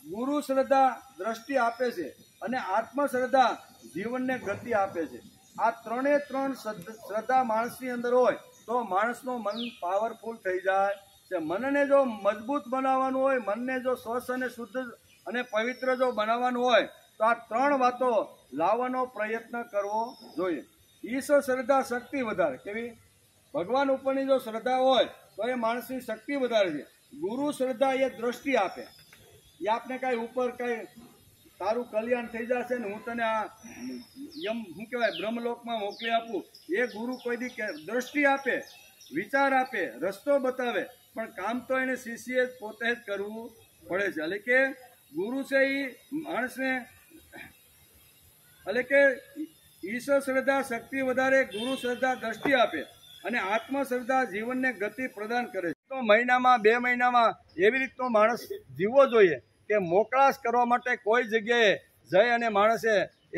ગુરુ શ્રદ્ધા દ્રષ્ટિ આપે છે અને આત્મશ્રદ્ધા જીવનને ગતિ આપે છે. આ ત્રણે ત્રણ શ્રદ્ધા માણસની અંદર હોય તો માણસનું મન પાવરફુલ થઈ જાય છે. મનને જો મજબૂત બનાવવાનું હોય, મનને જો સ્વસ્થ અને શુદ્ધ અને પવિત્ર જો બનાવવાનું હોય તો આ ત્રણ વાતો લાવવાનો પ્રયત્ન કરવો જોઈએ. ઈશ્વર શ્રદ્ધા શક્તિ વધારે, કેવી? ભગવાન ઉપરની જો શ્રદ્ધા હોય તો એ માણસની શક્તિ વધારે છે. ગુરુ શ્રદ્ધા એ દ્રષ્ટિ આપે, એ આપણે કાંઈ ઉપર કાંઈ તારું કલ્યાણ થઈ જશે ને હું તને આ શું કહેવાય બ્રહ્મલોકમાં મોકલી આપું, એ ગુરુ કોઈ દી દ્રષ્ટિ આપે, વિચાર આપે, રસ્તો બતાવે, પણ કામ તો એને શિષ્ય પોતે જ કરવું પડે છે. એટલે કે ગુરુ છે એ માણસને એટલે કે ઈશ્વર શ્રદ્ધા શક્તિ વધારે, ગુરુ શ્રદ્ધા દ્રષ્ટિ આપે અને આત્મશ્રદ્ધા જીવનને ગતિ પ્રદાન કરે છે. તો મહિનામાં 2 મહિનામાં એવી રીતનો માણસ જીવવો જોઈએ કે મોકળાશ કરવા માટે કોઈ જગ્યાએ જઈ અને માણસે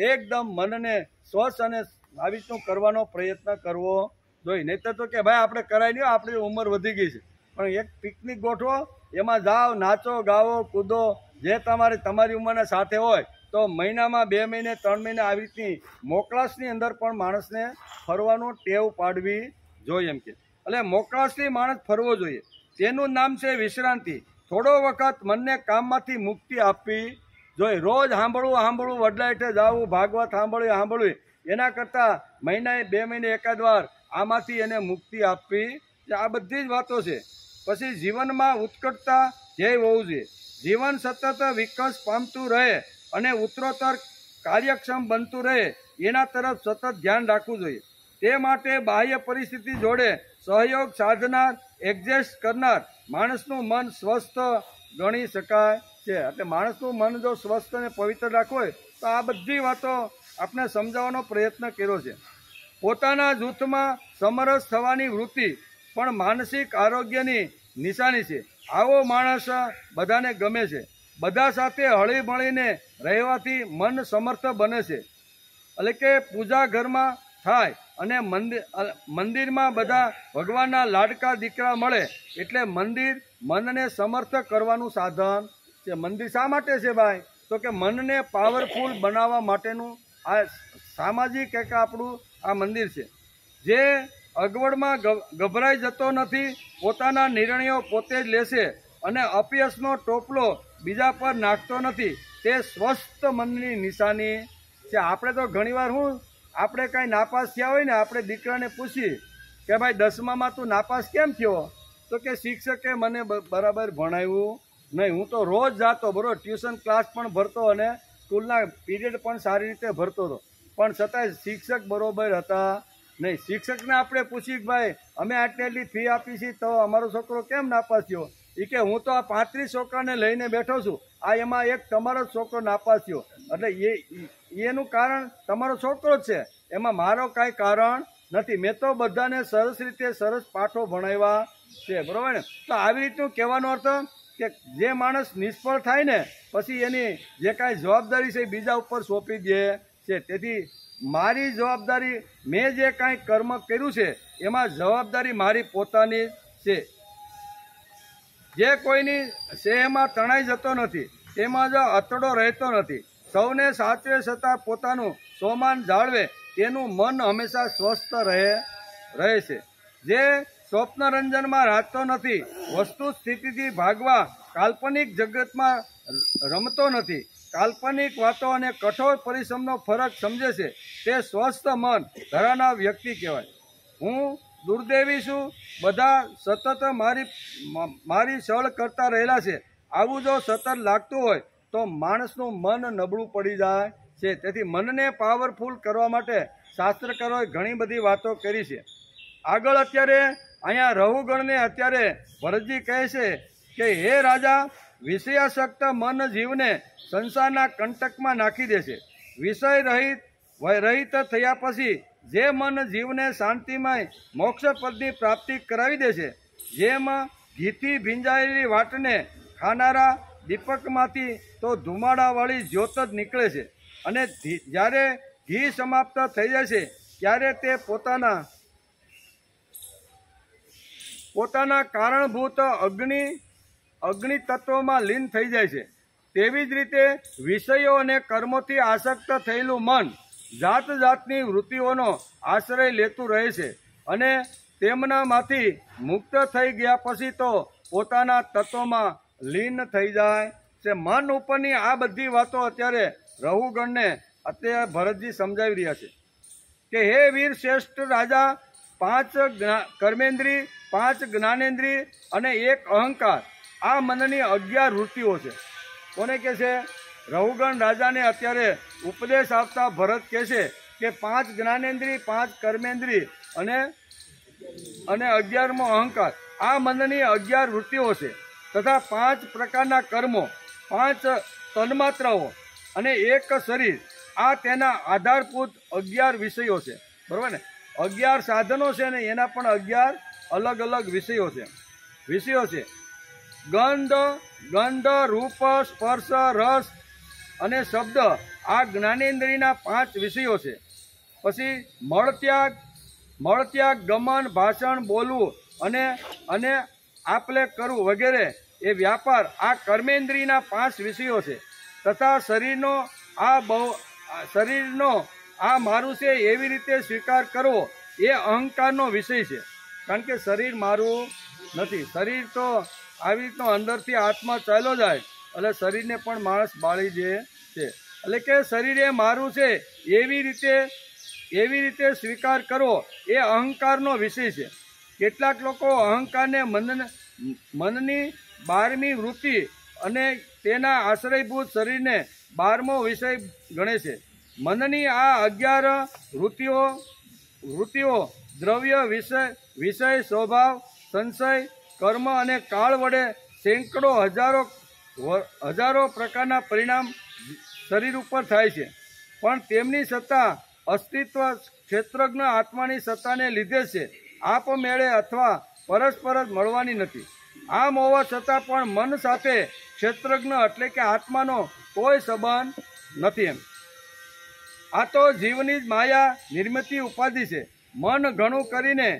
એકદમ મનને સ્વસ્થ અને આવી રીતનું કરવાનો પ્રયત્ન કરવો જોઈએ. નહીંતર તો કે ભાઈ આપણે કરાય નહીં, આપણી ઉંમર વધી ગઈ છે, પણ એક પિકનિક ગોઠવો, એમાં જાઓ, નાચો, ગાવો, કૂદો, જે તમારી ઉંમરના સાથે હોય તો મહિનામાં 2 મહિને 3 મહિને આવી રીતની મોકળાશની અંદર પણ માણસને ફરવાનો ટેવ પાડવી જોઈએ. એમ કે એટલે મોકળાશથી માણસ ફરવો જોઈએ. તેનું નામ છે વિશ્રાંતિ. થોડો વખત મનને કામમાંથી મુક્તિ આપવી જોઈએ. રોજ સાંભળવું વડલા હેઠે જવું, ભાગવત સાંભળવી એના કરતાં મહિનાએ 2 મહિને એકાદ વાર આમાંથી એને મુક્તિ આપવી. આ બધી જ વાતો છે. પછી જીવનમાં ઉત્કટતા ધ્યેય હોવું જોઈએ. જીવન સતત વિકાસ પામતું રહે અને ઉત્તરોત્તર કાર્યક્ષમ બનતું રહે એના તરફ સતત ધ્યાન રાખવું જોઈએ. તે માટે બાહ્ય પરિસ્થિતિ જોડે સહયોગ સાધનાર, એડજસ્ટ કરનાર માણસનું મન સ્વસ્થ ગણી શકાય છે. એટલે માણસનું મન જો સ્વસ્થ અને પવિત્ર રાખવું હોય તો આ બધી વાતો આપણે સમજાવવાનો પ્રયત્ન કર્યો છે. પોતાના જૂથમાં સમરસ થવાની વૃત્તિ પણ માનસિક આરોગ્યની નિશાની છે. આવો માણસ બધાને ગમે છે. બધા સાથે હળી મળીને રહેવાથી મન સમર્થ બને છે. એટલે કે પૂજા ઘરમાં થાય અને મંદિરમાં બધા ભગવાનના લાડકા દીકરા મળે એટલે મંદિર મનને સમર્થ કરવાનું સાધન છે. મંદિર શા માટે છે ભાઈ? તો કે મનને પાવરફુલ બનાવવા માટેનું આ સામાજિક એક આપણું આ મંદિર છે. જે અગવડમાં ગભરાઈ જતો નથી, પોતાના નિર્ણયો પોતે જ લેશે અને અપયશનો ટોપલો બીજા પર નાખતો નથી, તે સ્વસ્થ મનની નિશાની છે. આપણે તો ઘણીવાર આપણે કાંઈ નાપાસ થયા હોય ને, આપણે દીકરાને પૂછીએ કે ભાઈ 10મામાં તું નાપાસ કેમ થયો? તો કે શિક્ષકે મને બરાબર ભણાવ્યું નહીં. હું તો રોજ જાતો, બરોબર, ટ્યુશન ક્લાસ પણ ભરતો અને સ્કૂલના પીરિયડ પણ સારી રીતે ભરતો હતો, પણ છતાંય શિક્ષક બરોબર હતા નહીં. શિક્ષકને આપણે પૂછીએ કે ભાઈ અમે આટલી ફી આપી છે તો અમારો છોકરો કેમ નાપાસ થયો? એ કે હું તો આ 35 છોકરાને લઈને બેઠો છું, આ એમાં એક તમારો છોકરો નાપાસ થયો, એટલે એનું કારણ તમારો છોકરો જ છે, એમાં મારો કાંઈ કારણ નથી. મેં તો બધાને સરસ રીતે સરસ પાઠો ભણાવ્યા છે, બરાબર ને? તો આવી રીતનું કહેવાનો અર્થ કે જે માણસ નિષ્ફળ થાય ને પછી એની જે કાંઈ જવાબદારી છે એ બીજા ઉપર સોંપી દે છે. તેથી મારી જવાબદારી, મેં જે કાંઈ કર્મ કર્યું છે એમાં જવાબદારી મારી પોતાની છે. જે કોઈની શેહમાં તણાઈ જતો નથી, તેમાં જ અતડો રહેતો નથી. સૌને સાચવે છતાં પોતાનું સ્વમાન જાળવે તેનું મન હંમેશા સ્વસ્થ રહે છે. જે સ્વપ્નરંજનમાં રાખતો નથી, વસ્તુ સ્થિતિથી ભાગવા કાલ્પનિક જગતમાં રમતો નથી, કાલ્પનિક વાતો અને કઠોર પરિશ્રમનો ફરક સમજે છે, તે સ્વસ્થ મન ધરાવનાર વ્યક્તિ કહેવાય. હું દુર્દૈવી છું, બધા સતત મારી સળ કરતા રહેલા છે. આવું જો સતત લાગતું હોય તો માણસનું મન નબળું પડી જાય છે. તેથી મનને પાવરફુલ કરવા માટે શાસ્ત્રકારોએ ઘણી બધી વાતો કરી છે. આગળ અત્યારે અહીંયા રઘુગણને અત્યારે ભરતજી કહે છે કે હે રાજા, વિષયાસક્ત મન જીવને સંસારના કંટકમાં નાખી દેશે. વિષય રહિત થયા પછી જે મન જીવને શાંતિમય મોક્ષપદની પ્રાપ્તિ કરાવી દેશે, જેમ ઘીથી ભીંજાયેલી વાટને ખાનારા દીપકમાંથી તો ધુમાડાવાળી જ્યોત જ નીકળે છે અને જ્યારે ઘી સમાપ્ત થઈ જાય છે ત્યારે તે પોતાના કારણભૂત અગ્નિ તત્વમાં લીન થઈ જાય છે। તેવી જ રીતે વિષયો અને કર્મોથી આસક્ત થયેલું મન જાત જાતની વૃત્તિઓનો આશ્રય લેતું રહે છે અને તેમનામાંથી મુક્ત થઈ ગયા પછી તો પોતાના તત્વમાં લીન થઈ જાય છે। મન ઉપરની આ બધી વાતો અત્યારે રહુગણને અત્યારે ભરતજી સમજાવી રહ્યા છે કે હે વીર શ્રેષ્ઠ રાજા, 5 કર્મેન્દ્રિય, 5 જ્ઞાનેન્દ્રિય અને 1 અહંકાર, આ મનની 11 વૃત્તિઓ છે। કોને કહે છે? રહુગણ રાજાને અત્યારે ઉપદેશ આપતા ભરત કહે છે કે 5 જ્ઞાનેન્દ્રિય, 5 કર્મેન્દ્રિય અને 11મો અહંકાર, આ મનની 11 વૃત્તિઓ છે તથા 5 પ્રકારના કર્મો, 5 તન્માત્રાઓ અને 1 શરીર, આ તેના આધારભૂત 11 વિષયો છે। બરાબર ને? 11 સાધનો છે ને એના પણ 11 અલગ અલગ વિષયો છે। ગંધ, રૂપ, સ્પર્શ, રસ અને શબ્દ, આ જ્ઞાનેન્દ્રિયના 5 વિષયો છે। પછી મળત્યાગ, ગમન, ભાષણ, બોલવું અને આપલે કરવું વગેરે એ વ્યાપાર, આ કર્મેન્દ્રિયના 5 વિષયો છે તથા શરીરનો આ મારું છે એવી રીતે સ્વીકાર કરવો એ અહંકારનો વિષય છે। કારણ કે શરીર મારું નથી, શરીર તો આવી રીતનો અંદરથી આત્મા ચાલ્યો જાય એટલે શરીરને પણ માણસ બાળી દે છે। એટલે કે શરીર એ મારું છે એવી રીતે સ્વીકાર કરવો એ અહંકારનો વિષય છે। કેટલાક લોકો અહંકારને મનની 12મી વૃત્તિ અને તેના આશ્રયભૂત શરીરને 12મો વિષય ગણે છે। મનની આ 11 વૃત્તિઓ દ્રવ્ય, વિષય, સ્વભાવ, સંશય, કર્મ અને કાળ વડે સેંકડો હજારો પ્રકારના પરિણામ શરીર ઉપર થાય છે, પણ તેમની સત્તા અસ્તિત્વ ક્ષેત્રજ્ઞ આત્માની સત્તાને લીધે છે, આપમેળે અથવા પરસ્પર જ મળવાની નથી। આમ હોવા છતાં પણ મન સાથે ક્ષેત્રજ્ઞ એટલે કે આત્માનો કોઈ સંબંધ નથી। આ તો જીવની જ માયા નિર્મિત ઉપાધિ છે। મન ઘણું કરીને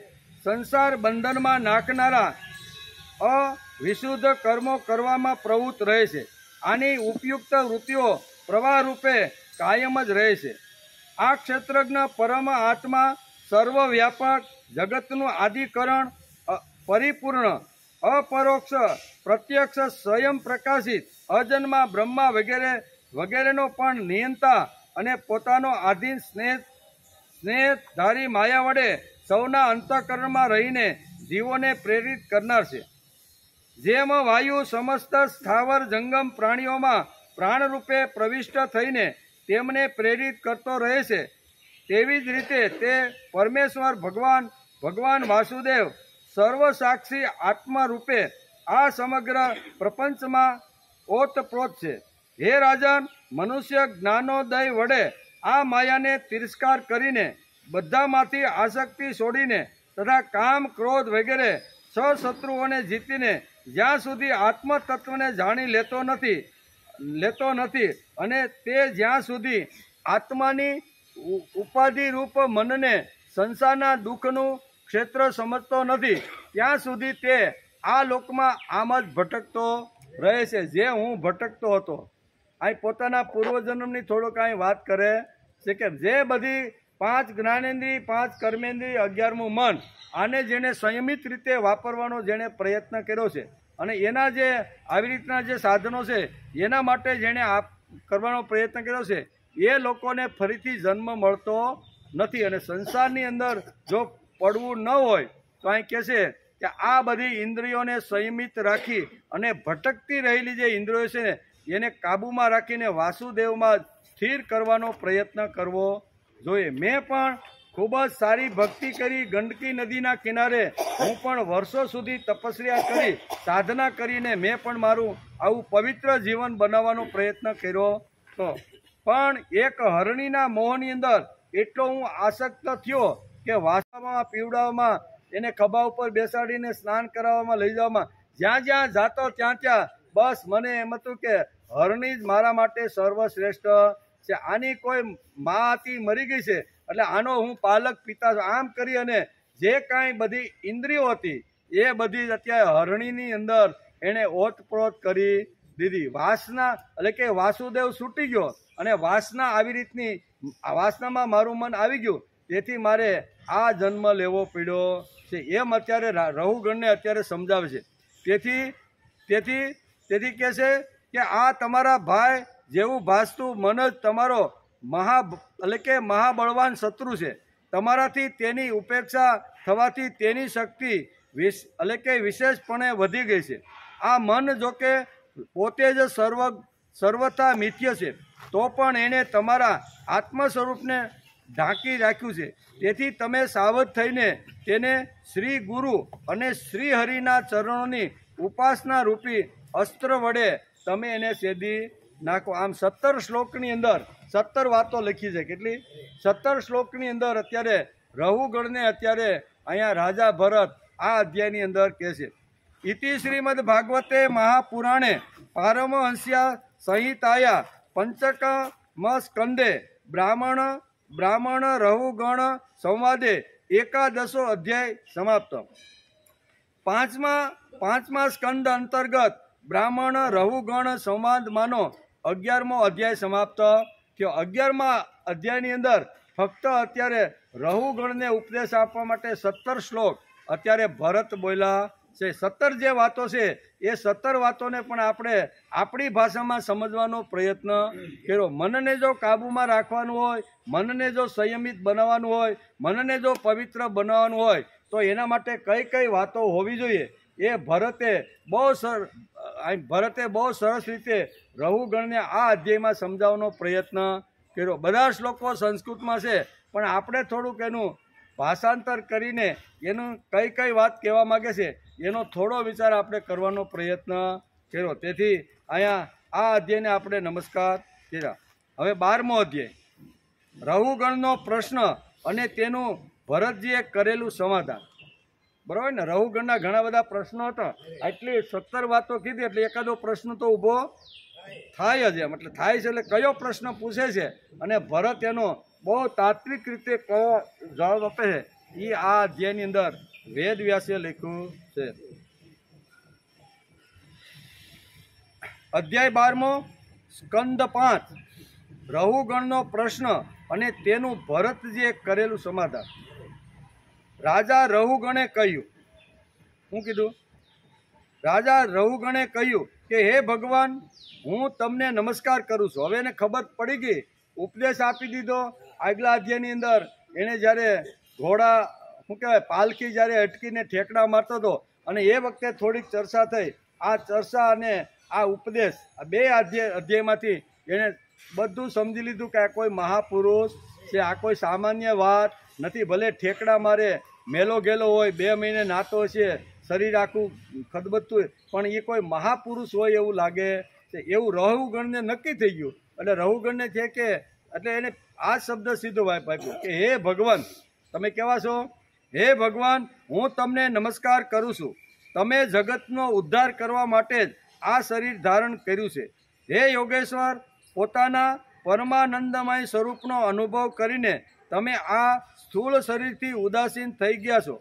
સંસાર બંધનમાં નાખનારા અવિશુદ્ધ કર્મો કરવામાં પ્રવૃત્ત રહે છે। આની ઉપયુક્ત વૃત્તિઓ પ્રવાહ રૂપે કાયમ જ રહે છે। આ ક્ષેત્રજ્ઞ પરમ આત્મા સર્વવ્યાપક, જગતનું આદિકરણ, પરિપૂર્ણ, અપરોક્ષ, પ્રત્યક્ષ, સ્વયં પ્રકાશિત, અજન્મા, બ્રહ્મા વગેરેનો પણ નિયંતા અને પોતાનો આધીન સ્નેહધારી માયા વડે સૌના અંતઃકરણમાં રહીને જીવોને પ્રેરિત કરનાર છે। જેમ વાયુ સમસ્ત સ્થાવર જંગમ પ્રાણીઓમાં પ્રાણરૂપે પ્રવિષ્ટ થઈને તેમને પ્રેરિત કરતો રહે છે, તેવી જ રીતે તે પરમેશ્વર ભગવાન વાસુદેવ સર્વસાક્ષી આત્મા રૂપે આ સમગ્ર પ્રપંચમાં ઓતપ્રોત છે। હે રાજન, મનુષ્ય જ્ઞાનોદય વડે આ માયાને તિરસ્કાર કરીને બધામાંથી આસક્તિ છોડીને તથા કામ, ક્રોધ વગેરે સશત્રુઓને જીતીને જ્યાં સુધી આત્મતત્વને જાણી લેતો નથી અને તે જ્યાં સુધી આત્માની ઉપાધિરૂપ મનને સંસારના દુઃખનું ક્ષેત્ર સમજતો નથી ત્યાં સુધી તે આ લોકમાં આમ જ ભટકતો રહે છે, જે હું ભટકતો હતો। અહીં પોતાના પૂર્વજન્મની થોડોક અહીં વાત કરે છે કે જે બધી 5 જ્ઞાનેન્દ્રિય, 5 કર્મેન્દ્રિય, 11મું મન, આને જેણે સંયમિત રીતે વાપરવાનો જેણે પ્રયત્ન કર્યો છે અને એના જે આવી રીતના જે સાધનો છે એના માટે જેણે કરવાનો પ્રયત્ન કર્યો છે એ લોકોને ફરીથી જન્મ મળતો નથી। અને સંસારની અંદર જો પડવું ન હોય તો અહીં કહે છે કે આ બધી ઇન્દ્રિયોને સંયમિત રાખી અને ભટકતી રહેલી જે ઇન્દ્રિયો છે ને એને કાબૂમાં રાખીને વાસુદેવમાં સ્થિર કરવાનો પ્રયત્ન કરવો જોઈએ। મેં પણ ખૂબ જ સારી ભક્તિ કરી, ગંડકી નદીના કિનારે હું પણ વર્ષો સુધી તપસ્યા કરી, સાધના કરીને મેં પણ મારું આવું પવિત્ર જીવન બનાવવાનો પ્રયત્ન કર્યો હતો, પણ એક હરણીના મોહની અંદર એટલો હું આસક્ત થયો કે વાસવામાં, પીવડાવવામાં, એને ખભા ઉપર બેસાડીને સ્નાન કરાવવામાં લઈ જવામાં, જ્યાં જાતો ત્યાં બસ મને એમ હતું કે હરણી જ મારા માટે સર્વશ્રેષ્ઠ છે, આની કોઈ મા હતી મરી ગઈ છે એટલે આનો હું પાલક પિતા છું, આમ કરી અને જે કાંઈ બધી ઇન્દ્રિયો હતી એ બધી અત્યારે હરણીની અંદર એણે ઓતપ્રોત કરી દીધી. વાસના એટલે કે વાસુદેવ છૂટી ગયો અને વાસના આવી રીતની વાસનામાં મારું મન આવી ગયું, તેથી મારે આ જન્મ લેવો પડ્યો છે, એમ અત્યારે રહુગણને અત્યારે સમજાવે છે. તેથી તેથી તેથી કહે છે કે આ તમારા ભાઈ જેવું ભાસતું મન જ તમારો એટલે કે મહાબળવાન શત્રુ છે. તમારાથી તેની ઉપેક્ષા થવાથી તેની શક્તિ એટલે કે વિશેષપણે વધી ગઈ છે. આ મન જોકે પોતે જ સર્વથા મિથ્ય છે, તો પણ એણે તમારા આત્મ સ્વરૂપને ઢાંકી રાખ્યું છે. તેથી તમે સાવધ થઈને તેને શ્રી ગુરુ અને શ્રી હરિના ચરણોની ઉપાસના રૂપી અસ્ત્ર વડે તમે એને છેદી નાખો. આમ 17 શ્લોકની અંદર 17 વાતો લખી છે. કેટલી? 17 શ્લોકની અંદર અત્યારે રહુગણને અત્યારે અહીંયા રાજા ભરત આ અધ્યાયની અંદર કહે છે. ઇતિ શ્રીમદ ભાગવતે મહાપુરાણે પારમહંસ્યા સંહિતાયા પંચકમ સ્કંદે બ્રાહ્મણ રહુગણ સંવાદે એકાદશો અધ્યાય સમાપ્ત. પાંચમા સ્કંદ અંતર્ગત બ્રાહ્મણ રહુગણ સંવાદમાંનો 11મો અધ્યાય સમાપ્ત થયો. 11મા અધ્યાયની અંદર ફક્ત અત્યારે રહુગણને ઉપદેશ આપવા માટે 17 શ્લોક અત્યારે ભરત બોલ્યા છે. 17 જે વાતો છે એ 17 વાતોને પણ આપણે આપણી ભાષામાં સમજવાનો પ્રયત્ન કર્યો. મનને જો કાબૂમાં રાખવાનું હોય, મનને જો સંયમિત બનાવવાનું હોય, મનને જો પવિત્ર બનાવવાનું હોય તો એના માટે કઈ કઈ વાતો હોવી જોઈએ એ ભરતે બહુ સરસ રીતે રહુગણને આ અધ્યાયમાં સમજાવવાનો પ્રયત્ન કર્યો. બધા શ્લોકો સંસ્કૃતમાં છે પણ આપણે થોડુંક એનું ભાષાંતર કરીને એનું કઈ કઈ વાત કહેવા માગે છે એનો થોડો વિચાર આપણે કરવાનો પ્રયત્ન કર્યો. તેથી અહીંયા આ અધ્યાયને આપણે નમસ્કાર કર્યા. હવે 12મો અધ્યાય રહુગણનો પ્રશ્ન અને તેનું ભરતજીએ કરેલું સમાધાન. બરાબર ને? રહુગણના ઘણા બધા પ્રશ્નો હતા, આટલી 17 વાતો કીધી એટલે એકાદો પ્રશ્ન તો ઊભો થાય જ એમ. એટલે થાય છે એટલે કયો પ્રશ્ન પૂછે છે અને ભરત એનો બહુ તાત્વિક રીતે કયો જવાબ આપે છે એ આ અધ્યાયની અંદર વેદ વ્યાસે લખ્યું છે. અધ્યાય 12મો સ્કંદ 5 રહુગણનો પ્રશ્ન અને તેનું ભરતજીએ કરેલું સમાધાન. રાજા રહુગણે કહ્યું, શું કીધું? રાજા રહુગણે કહ્યું કે હે ભગવાન, હું તમને નમસ્કાર કરું છું. હવે એને ખબર પડી ગઈ, ઉપદેશ આપી દીધો. આગલા અધ્યાયની અંદર એણે જ્યારે ઘોડા શું કહેવાય પાલખી જ્યારે અટકીને ઠેકડા મારતો હતો અને એ વખતે થોડીક ચર્ચા થઈ. આ ચર્ચા અને આ ઉપદેશ આ બે અધ્યાયમાંથી એણે બધું સમજી લીધું કે આ કોઈ મહાપુરુષ છે, આ કોઈ સામાન્ય વાત નથી. ભલે ઠેકડા મારે, મેલો ગેલો હોય, 2 મહિને નાતો છે, શરીર આખું ખદબદતું હોય, પણ એ કોઈ મહાપુરુષ હોય એવું લાગે છે. એવું રહુગણને નક્કી થઈ ગયું. એટલે રહુગણને છે કે એટલે એને આ શબ્દ સીધો આપ્યો કે હે ભગવાન, તમે કેવા છો? હે ભગવાન, હું તમને નમસ્કાર કરું છું. તમે જગતનો ઉદ્ધાર કરવા માટે જ આ શરીર ધારણ કર્યું છે. હે યોગેશ્વર, પોતાના પરમાનંદમય સ્વરૂપનો અનુભવ કરીને તમે આ સ્થૂળ શરીરથી ઉદાસીન થઈ ગયા છો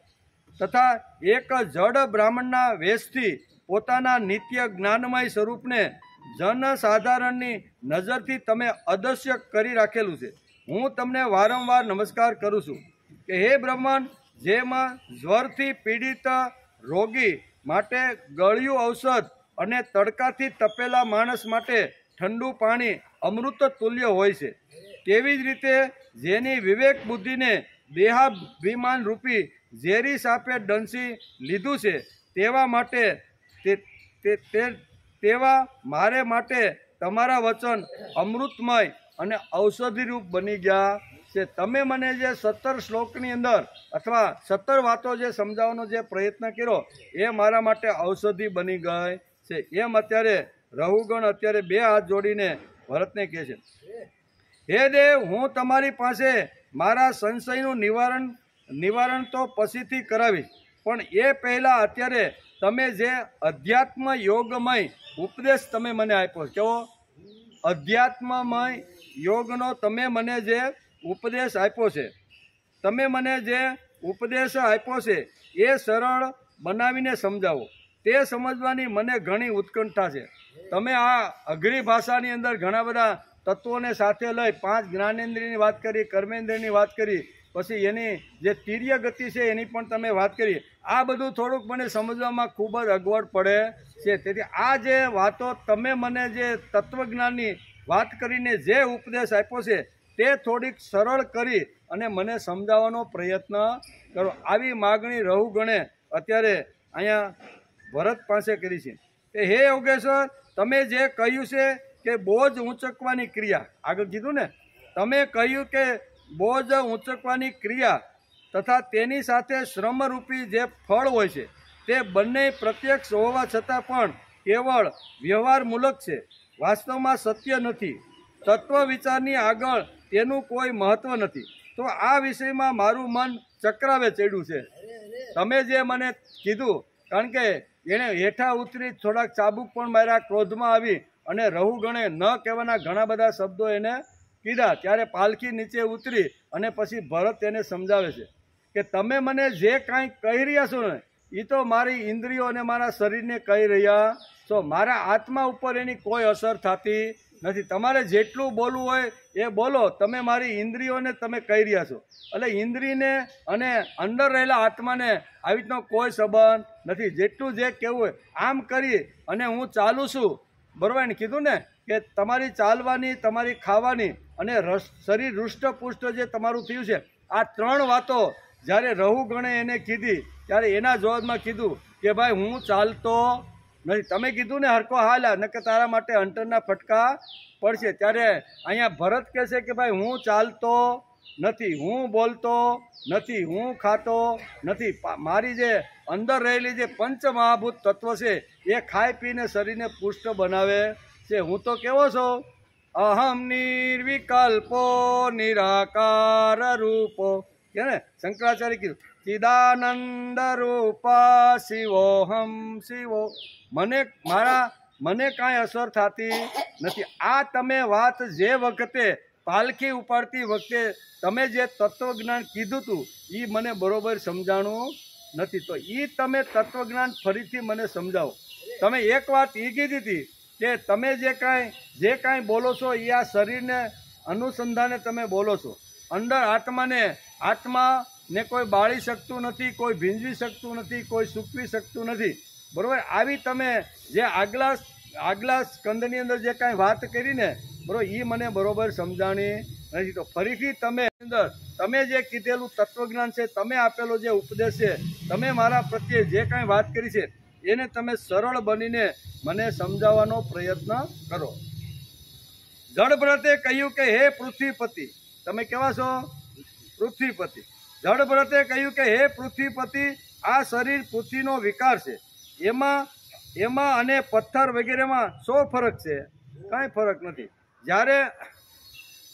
તથા એક જડ બ્રાહ્મણના વેશથી પોતાના નિત્ય જ્ઞાનમય સ્વરૂપને જનસાધારણની નજરથી તમે અદૃશ્ય કરી રાખેલું છે. હું તમને વારંવાર નમસ્કાર કરું છું કે હે બ્રહ્મન, જેમાં જ્વરથી પીડિત રોગી માટે ગળ્યું ઔષધ અને તડકાથી તપેલા માણસ માટે ઠંડુ પાણી અમૃત તુલ્ય હોય છે, તેવી જ રીતે જેની વિવેક બુદ્ધિને દેહાભિમાન રૂપી ઝેરી સાપે દંશી લીધું છે તેવા મારે માટે તમારા વચન અમૃતમય અને ઔષધિરૂપ બની ગયા છે. તમે મને જે 17 શ્લોકની અંદર અથવા 17 વાતો જે સમજાવવાનો જે પ્રયત્ન કર્યો એ મારા માટે ઔષધિ બની ગઈ છે. એમ અત્યારે રહુગણ અત્યારે 2 હાથ જોડીને ભરતને કહે છે, હે દેવ, હું તમારી પાસે મારા સંશયનું નિવારણ તો પછીથી કરાવીશ, પણ એ પહેલાં અત્યારે તમે જે અધ્યાત્મ યોગમય ઉપદેશ તમે મને આપ્યો, કેવો અધ્યાત્મમય યોગનો તમે મને જે ઉપદેશ આપ્યો છે, તમે મને જે ઉપદેશ આપ્યો છે એ સરળ બનાવીને સમજાવો. તે સમજવાની મને ઘણી ઉત્કંઠા છે. તમે આ અઘરી ભાષાની અંદર ઘણા બધા તત્વોને સાથે લઈ 5 જ્ઞાનેન્દ્રિયની વાત કરી, કર્મેન્દ્રિયની વાત કરી, પછી એની જે તીર્ય ગતિ છે એની પણ તમે વાત કરી. આ બધું થોડુંક મને સમજવામાં ખૂબ જ અગવડ પડે છે. તેથી આ જે વાતો તમે મને જે તત્વજ્ઞાનની વાત કરીને જે ઉપદેશ આપ્યો છે તે થોડીક સરળ કરી અને મને સમજાવવાનો પ્રયત્ન કરો. આવી માગણી રહુગણે અત્યારે અહીંયા ભરત પાસે કરી છે કે હે યોગેશ્વર, તમે જે કહ્યું છે કે બોજ ઊંચકવાની ક્રિયા, આગળ કીધું ને, તમે કહ્યું કે બોજ ઊંચકવાની ક્રિયા તથા તેની સાથે શ્રમરૂપી જે ફળ હોય છે તે બંને પ્રત્યક્ષ હોવા છતાં પણ કેવળ વ્યવહારમૂલક છે, વાસ્તવમાં સત્ય નથી. તત્વ વિચારની આગળ તેનું કોઈ મહત્વ નથી. તો આ વિષયમાં મારું મન ચક્રાવે ચડ્યું છે. તમે જે મને કીધું, કારણ કે એણે હેઠા ઉતરી થોડાક ચાબુક પણ માર્યા, ક્રોધમાં આવી અને રહુગણે ન કહેવાના ઘણા બધા શબ્દો એને કીધા. ત્યારે પાલખી નીચે ઉતરી અને પછી ભરત એને સમજાવે છે કે તમે મને જે કાંઈ કહી રહ્યા છો ને એ તો મારી ઇન્દ્રિયો અને મારા શરીરને કહી રહ્યા છો, મારા આત્મા ઉપર એની કોઈ અસર થતી નથી. તમારે જેટલું બોલવું હોય એ બોલો, તમે મારી ઇન્દ્રિયોને તમે કહી રહ્યા છો. એટલે ઇન્દ્રિયને અને અંદર રહેલા આત્માને આવી રીતનો કોઈ સંબંધ નથી. જેટલું જે કહેવું હોય આમ કરી અને હું ચાલું છું, બરાબર ને કીધું ને કે તમારી ચાલવાની, તમારી ખાવાની અને શરીર હૃષ્ટપુષ્ટ જે તમારું થયું છે, આ 3 વાતો જ્યારે રહુગણે એને કીધી ત્યારે એના જવાબમાં કીધું કે ભાઈ હું ચાલતો નથી. તમે કીધું ને હરખો હાલ્યા ન કે તારા માટે હંટરના ફટકા પડશે. ત્યારે અહીંયા ભરત કહે છે કે ભાઈ હું ચાલતો નથી, હું બોલતો નથી, હું ખાતો નથી. મારી જે અંદર રહેલી જે પંચમહાભૂત તત્વ છે એ ખાઈ પીને શરીરને પુષ્ટ બનાવે છે. હું તો કેવો છો, અહમ નિર્વિકલ્પો નિરાકાર રૂપો, કે ને શંકરાચાર્ય કીધું ચિદાનંદ રૂપા શિવોહમ શિવો, મને કાંઈ અસર થતી નથી. આ તમે વાત જે વખતે પાલખી ઉપાડતી વખતે તમે જે તત્વજ્ઞાન કીધું હતું એ મને બરોબર સમજાણું નથી. તો એ તમે તત્વજ્ઞાન ફરીથી મને સમજાવો. તમે એક વાત એ કીધી હતી કે તમે જે કાંઈ બોલો છો એ આ શરીરને અનુસંધાને તમે બોલો છો. અંદર આત્માને કોઈ બાળી શકતું નથી, કોઈ ભીંજવી શકતું નથી, કોઈ સૂકવી શકતું નથી, બરાબર. આવી તમે જે આગલા સ્કંદની અંદર જે કાંઈ વાત કરીને, બરાબર, એ મને બરોબર સમજાણી નથી. તો ફરીથી તમે જે કીધેલું તત્વજ્ઞાન છે, તમે આપેલો જે ઉપદેશ છે, તમે મારા પ્રત્યે જે કાંઈ વાત કરી છે એને તમે સરળ બનીને મને સમજાવવાનો પ્રયત્ન કરો. જડભરતે કહ્યું કે હે પૃથ્વીપતિ, તમે કેવા છો? પૃથ્વીપતિ. જડભરતે કહ્યું કે હે પૃથ્વીપતિ, આ શરીર પૃથ્વીનો વિકાર છે, એમાં અને પથ્થર વગેરેમાં શો ફરક છે? કાંઈ ફરક નથી.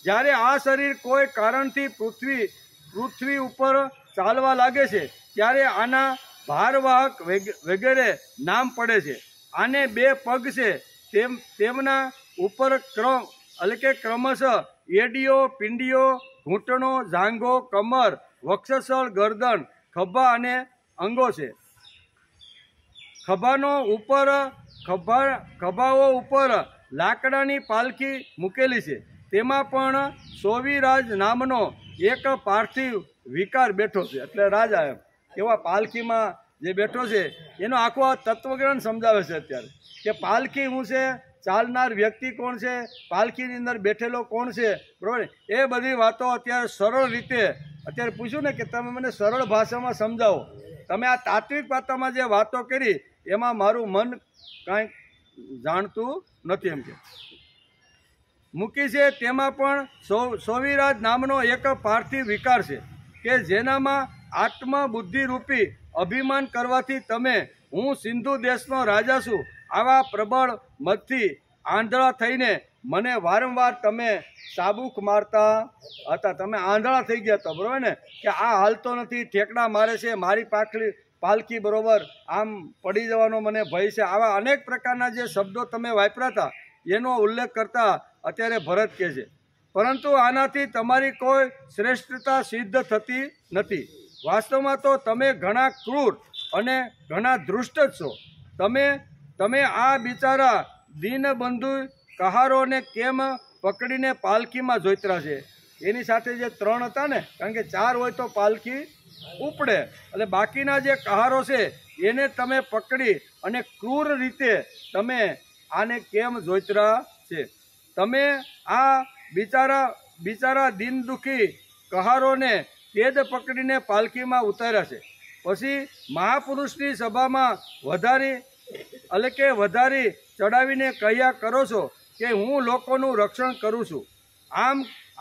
જ્યારે આ શરીર કોઈ કારણથી પૃથ્વી ઉપર ચાલવા લાગે છે ત્યારે આના ભારવાહક વગેરે નામ પડે છે. આને 2 પગ છે, તેમના ઉપર ક્રમશઃ એડીઓ, પિંડીઓ, ઘૂંટણો, જાંઘો, કમર, વક્ષસ્થળ, ગરદન, ખભા અને અંગો છે. ખભાઓ ઉપર લાકડાની પાલખી મૂકેલી છે. તેમાં પણ સોવીરાજ નામનો એક પાર્થિવ વિકાર બેઠો છે. એટલે રાજા એમ એવા પાલખીમાં જે બેઠો છે એનો આખો આ તત્વજ્ઞાન સમજાવે છે અત્યારે કે પાલખી શું છે, ચાલનાર વ્યક્તિ કોણ છે, પાલખીની અંદર બેઠેલો કોણ છે, બરાબર. એ બધી વાતો અત્યારે સરળ રીતે અત્યારે પૂછ્યું ને કે તમે મને સરળ ભાષામાં સમજાવો. તમે આ તાત્વિક વાતોમાં જે વાતો કરી એમાં મારું મન કાંઈ જાણતું નથી એમ કે મૂકી છે. તેમાં પણ સોવીરાજ નામનો એક પાર્થિવ વિકાર છે કે જેનામાં આત્મબુદ્ધિરૂપી અભિમાન કરવાથી તમે હું સિંધુ દેશનો રાજા છું આવા પ્રબળ મતથી આંધળા થઈને મને વારંવાર તમે ચાબુક મારતા હતા. તમે આંધળા થઈ ગયા હતા, બરાબર ને, કે આ હાલતો નથી, ઠેકડા મારે છે, મારી પાલખી બરોબર આમ પડી જવાનો મને ભય છે, આવા અનેક પ્રકારના જે શબ્દો તમે વાપર્યા હતા એનો ઉલ્લેખ કરતા અત્યારે ભરત કહે છે. પરંતુ આનાથી તમારી કોઈ શ્રેષ્ઠતા સિદ્ધ થતી નથી. વાસ્તવમાં તો તમે ઘણા ક્રૂર અને ઘણા દુષ્ટ જ છો. તમે આ બિચારા દીનબંધુ કહારોને કેમ પકડીને પાલખીમાં જોઈતરા છે? એની સાથે જે 3 હતા ને, કારણ કે 4 હોય તો પાલખી ઉપડે, એટલે બાકીના જે કહારો છે એને તમે પકડી અને ક્રૂર રીતે તમે આને કેમ જોઈતરા છે? તમે આ બિચારા દિન દુખી કહારોને તે જ પકડીને પાલખીમાં ઉતાર્યા છે. પછી મહાપુરુષની સભામાં વધારી ચડાવીને કહ્યા કરો છો કે હું લોકોનું રક્ષણ કરું છું.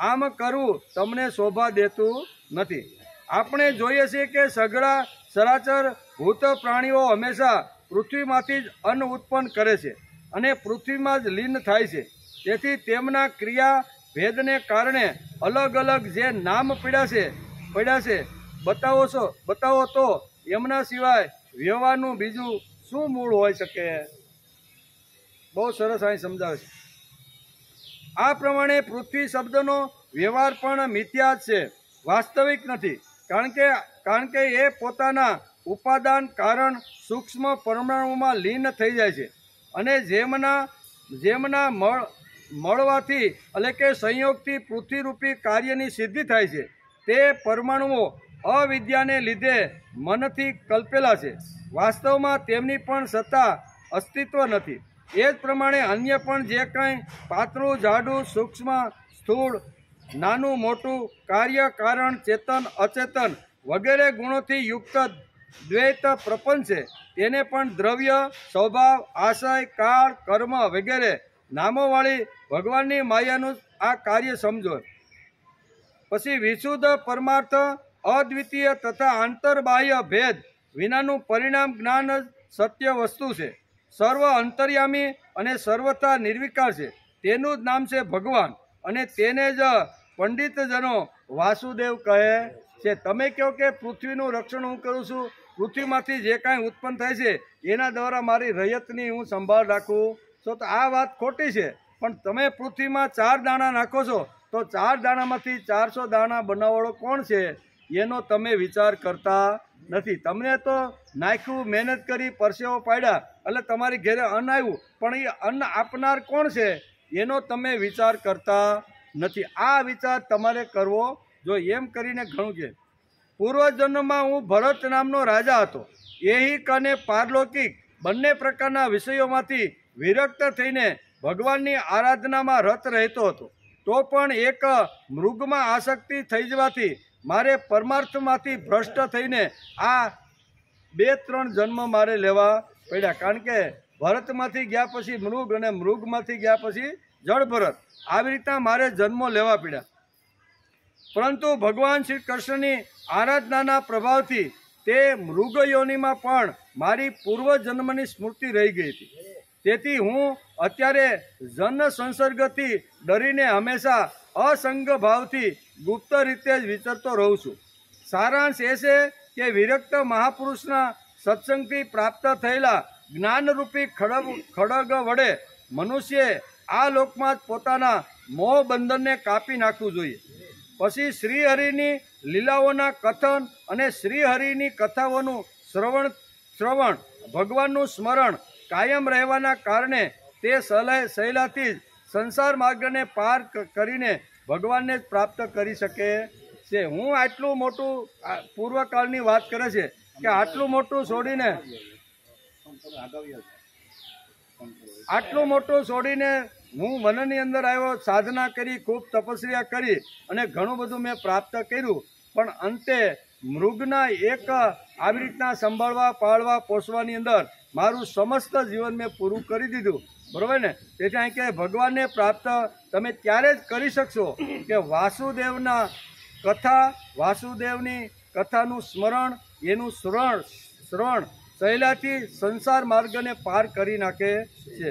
આમ કરવું તમને શોભા દેતું નથી. આપણે જોઈએ છીએ કે સઘળા સરાચર ભૂત પ્રાણીઓ હંમેશા પૃથ્વીમાંથી જ અન્ન ઉત્પન્ન કરે છે અને પૃથ્વીમાં જ લીન થાય છે. તેથી તેમના ક્રિયા ભેદને કારણે અલગ અલગ જે નામ પડ્યા છે બતાવો તો એમના સિવાય વ્યવહારનું બીજું શું મૂળ હોઈ શકે? બહુ સરસ અહીં સમજાવે છે. આ પ્રમાણે પૃથ્વી શબ્દનો વ્યવહાર પણ મિથ્યા જ છે, વાસ્તવિક નથી. કારણ કે એ પોતાના ઉપાદાન કારણ સૂક્ષ્મ પરમાણુમાં લીન થઈ જાય છે અને જેમના મળવાથી એટલે કે સંયોગથી પૃથ્વીરૂપી કાર્યની સિદ્ધિ થાય છે. તે પરમાણુઓ અવિદ્યાને લીધે મનથી કલ્પેલા છે. વાસ્તવમાં તેમની પણ સત્તા અસ્તિત્વ નથી. એ જ પ્રમાણે અન્ય પણ જે કંઈ પાતળું જાડું સૂક્ષ્મ સ્થૂળ નાનું મોટું કાર્ય કારણ ચેતન અચેતન વગેરે ગુણોથી યુક્ત દ્વૈત પ્રપંચ છે, તેને પણ દ્રવ્ય સ્વભાવ આશય કાળ કર્મ વગેરે નામોવાળી ભગવાનની માયાનું આ કાર્ય સમજો. પછી વિશુદ્ધ પરમાર્થ અદ્વિતીય તથા આંતરબાહ્ય ભેદ વિનાનું પરિણામ જ્ઞાન જ સત્ય વસ્તુ છે. સર્વ અંતર્યામી અને સર્વથા નિર્વિકાર છે. તેનું જ નામ છે ભગવાન અને તેને જ પંડિતજનો વાસુદેવ કહે છે. તમે કહો કે પૃથ્વીનું રક્ષણ હું કરું છું, પૃથ્વીમાંથી જે કાંઈ ઉત્પન્ન થાય છે એના દ્વારા મારી રૈયતની હું સંભાળ રાખું છું, તો આ વાત ખોટી છે. પણ તમે પૃથ્વીમાં 4 દાણા નાખો છો તો 4 દાણામાંથી 400 દાણા બનાવવાળો કોણ છે એનો તમે વિચાર કરતા નથી. તમને તો નાખ્યું, મહેનત કરી, પરસેવો પાડ્યા એટલે તમારી ઘેરે અન્ન આવ્યું, પણ એ અન્ન આપનાર કોણ છે એનો તમે વિચાર કરતા નથી. આ વિચાર તમારે કરવો જોઈએ. એમ કરીને ઘણું છે. પૂર્વજન્મમાં હું ભરત નામનો રાજા હતો. એહિક અને પારલૌકિક બંને પ્રકારના વિષયોમાંથી વિરક્ત થઈને ભગવાનની આરાધનામાં રત રહેતો હતો. તો પણ એક મૃગમાં આસક્તિ થઈ જવાથી મારે પરમાર્થમાંથી ભ્રષ્ટ થઈને આ 2-3 જન્મ મારે લેવા પડ્યા. કારણ કે ભરતમાંથી ગયા પછી મૃગ અને મૃગમાંથી ગયા પછી જળભરત, આવી રીતના મારે જન્મો લેવા પડ્યા. પરંતુ ભગવાન શ્રી કૃષ્ણની આરાધનાના પ્રભાવથી તે મૃગ યોનિમાં પણ મારી પૂર્વજન્મની સ્મૃતિ રહી ગઈ હતી. તેથી હું અત્યારે જન સંસર્ગથી ડરીને હંમેશા અસંગ ભાવથી ગુપ્ત રીતે જ વિચરતો રહું છું. સારાંશ એ છે કે વિરક્ત મહાપુરુષના સત્સંગથી પ્રાપ્ત થયેલા જ્ઞાનરૂપી ખડગ વડે મનુષ્યે આ લોકમાં જ પોતાના મોહ બંધનને કાપી નાખવું જોઈએ. પછી શ્રીહરિની લીલાઓના કથન અને શ્રીહરિની કથાઓનું શ્રવણ ભગવાનનું સ્મરણ કાયમ રહેવાના કારણે તે સહેલાથી જ સંસાર માર્ગને પાર કરીને ભગવાનને જ પ્રાપ્ત કરી શકે છે. હું આટલું મોટું પૂર્વકાળની વાત કરે છે કે આટલું મોટું છોડીને હું વનની અંદર આવ્યો, સાધના કરી, ખૂબ તપસ્યા કરી અને ઘણું બધું મેં પ્રાપ્ત કર્યું. પણ અંતે મૃગના એક આવી રીતના સંભાળવા, પાળવા, પોષવાની અંદર મારું સમસ્ત જીવન મેં પૂરું કરી દીધું. બરાબર ને? તેથી અહીં કે ભગવાનને પ્રાપ્ત તમે ત્યારે જ કરી શકશો કે વાસુદેવની કથાનું સ્મરણ, એનું શ્રવણ સહેલાથી સંસાર માર્ગને પાર કરી નાખે છે.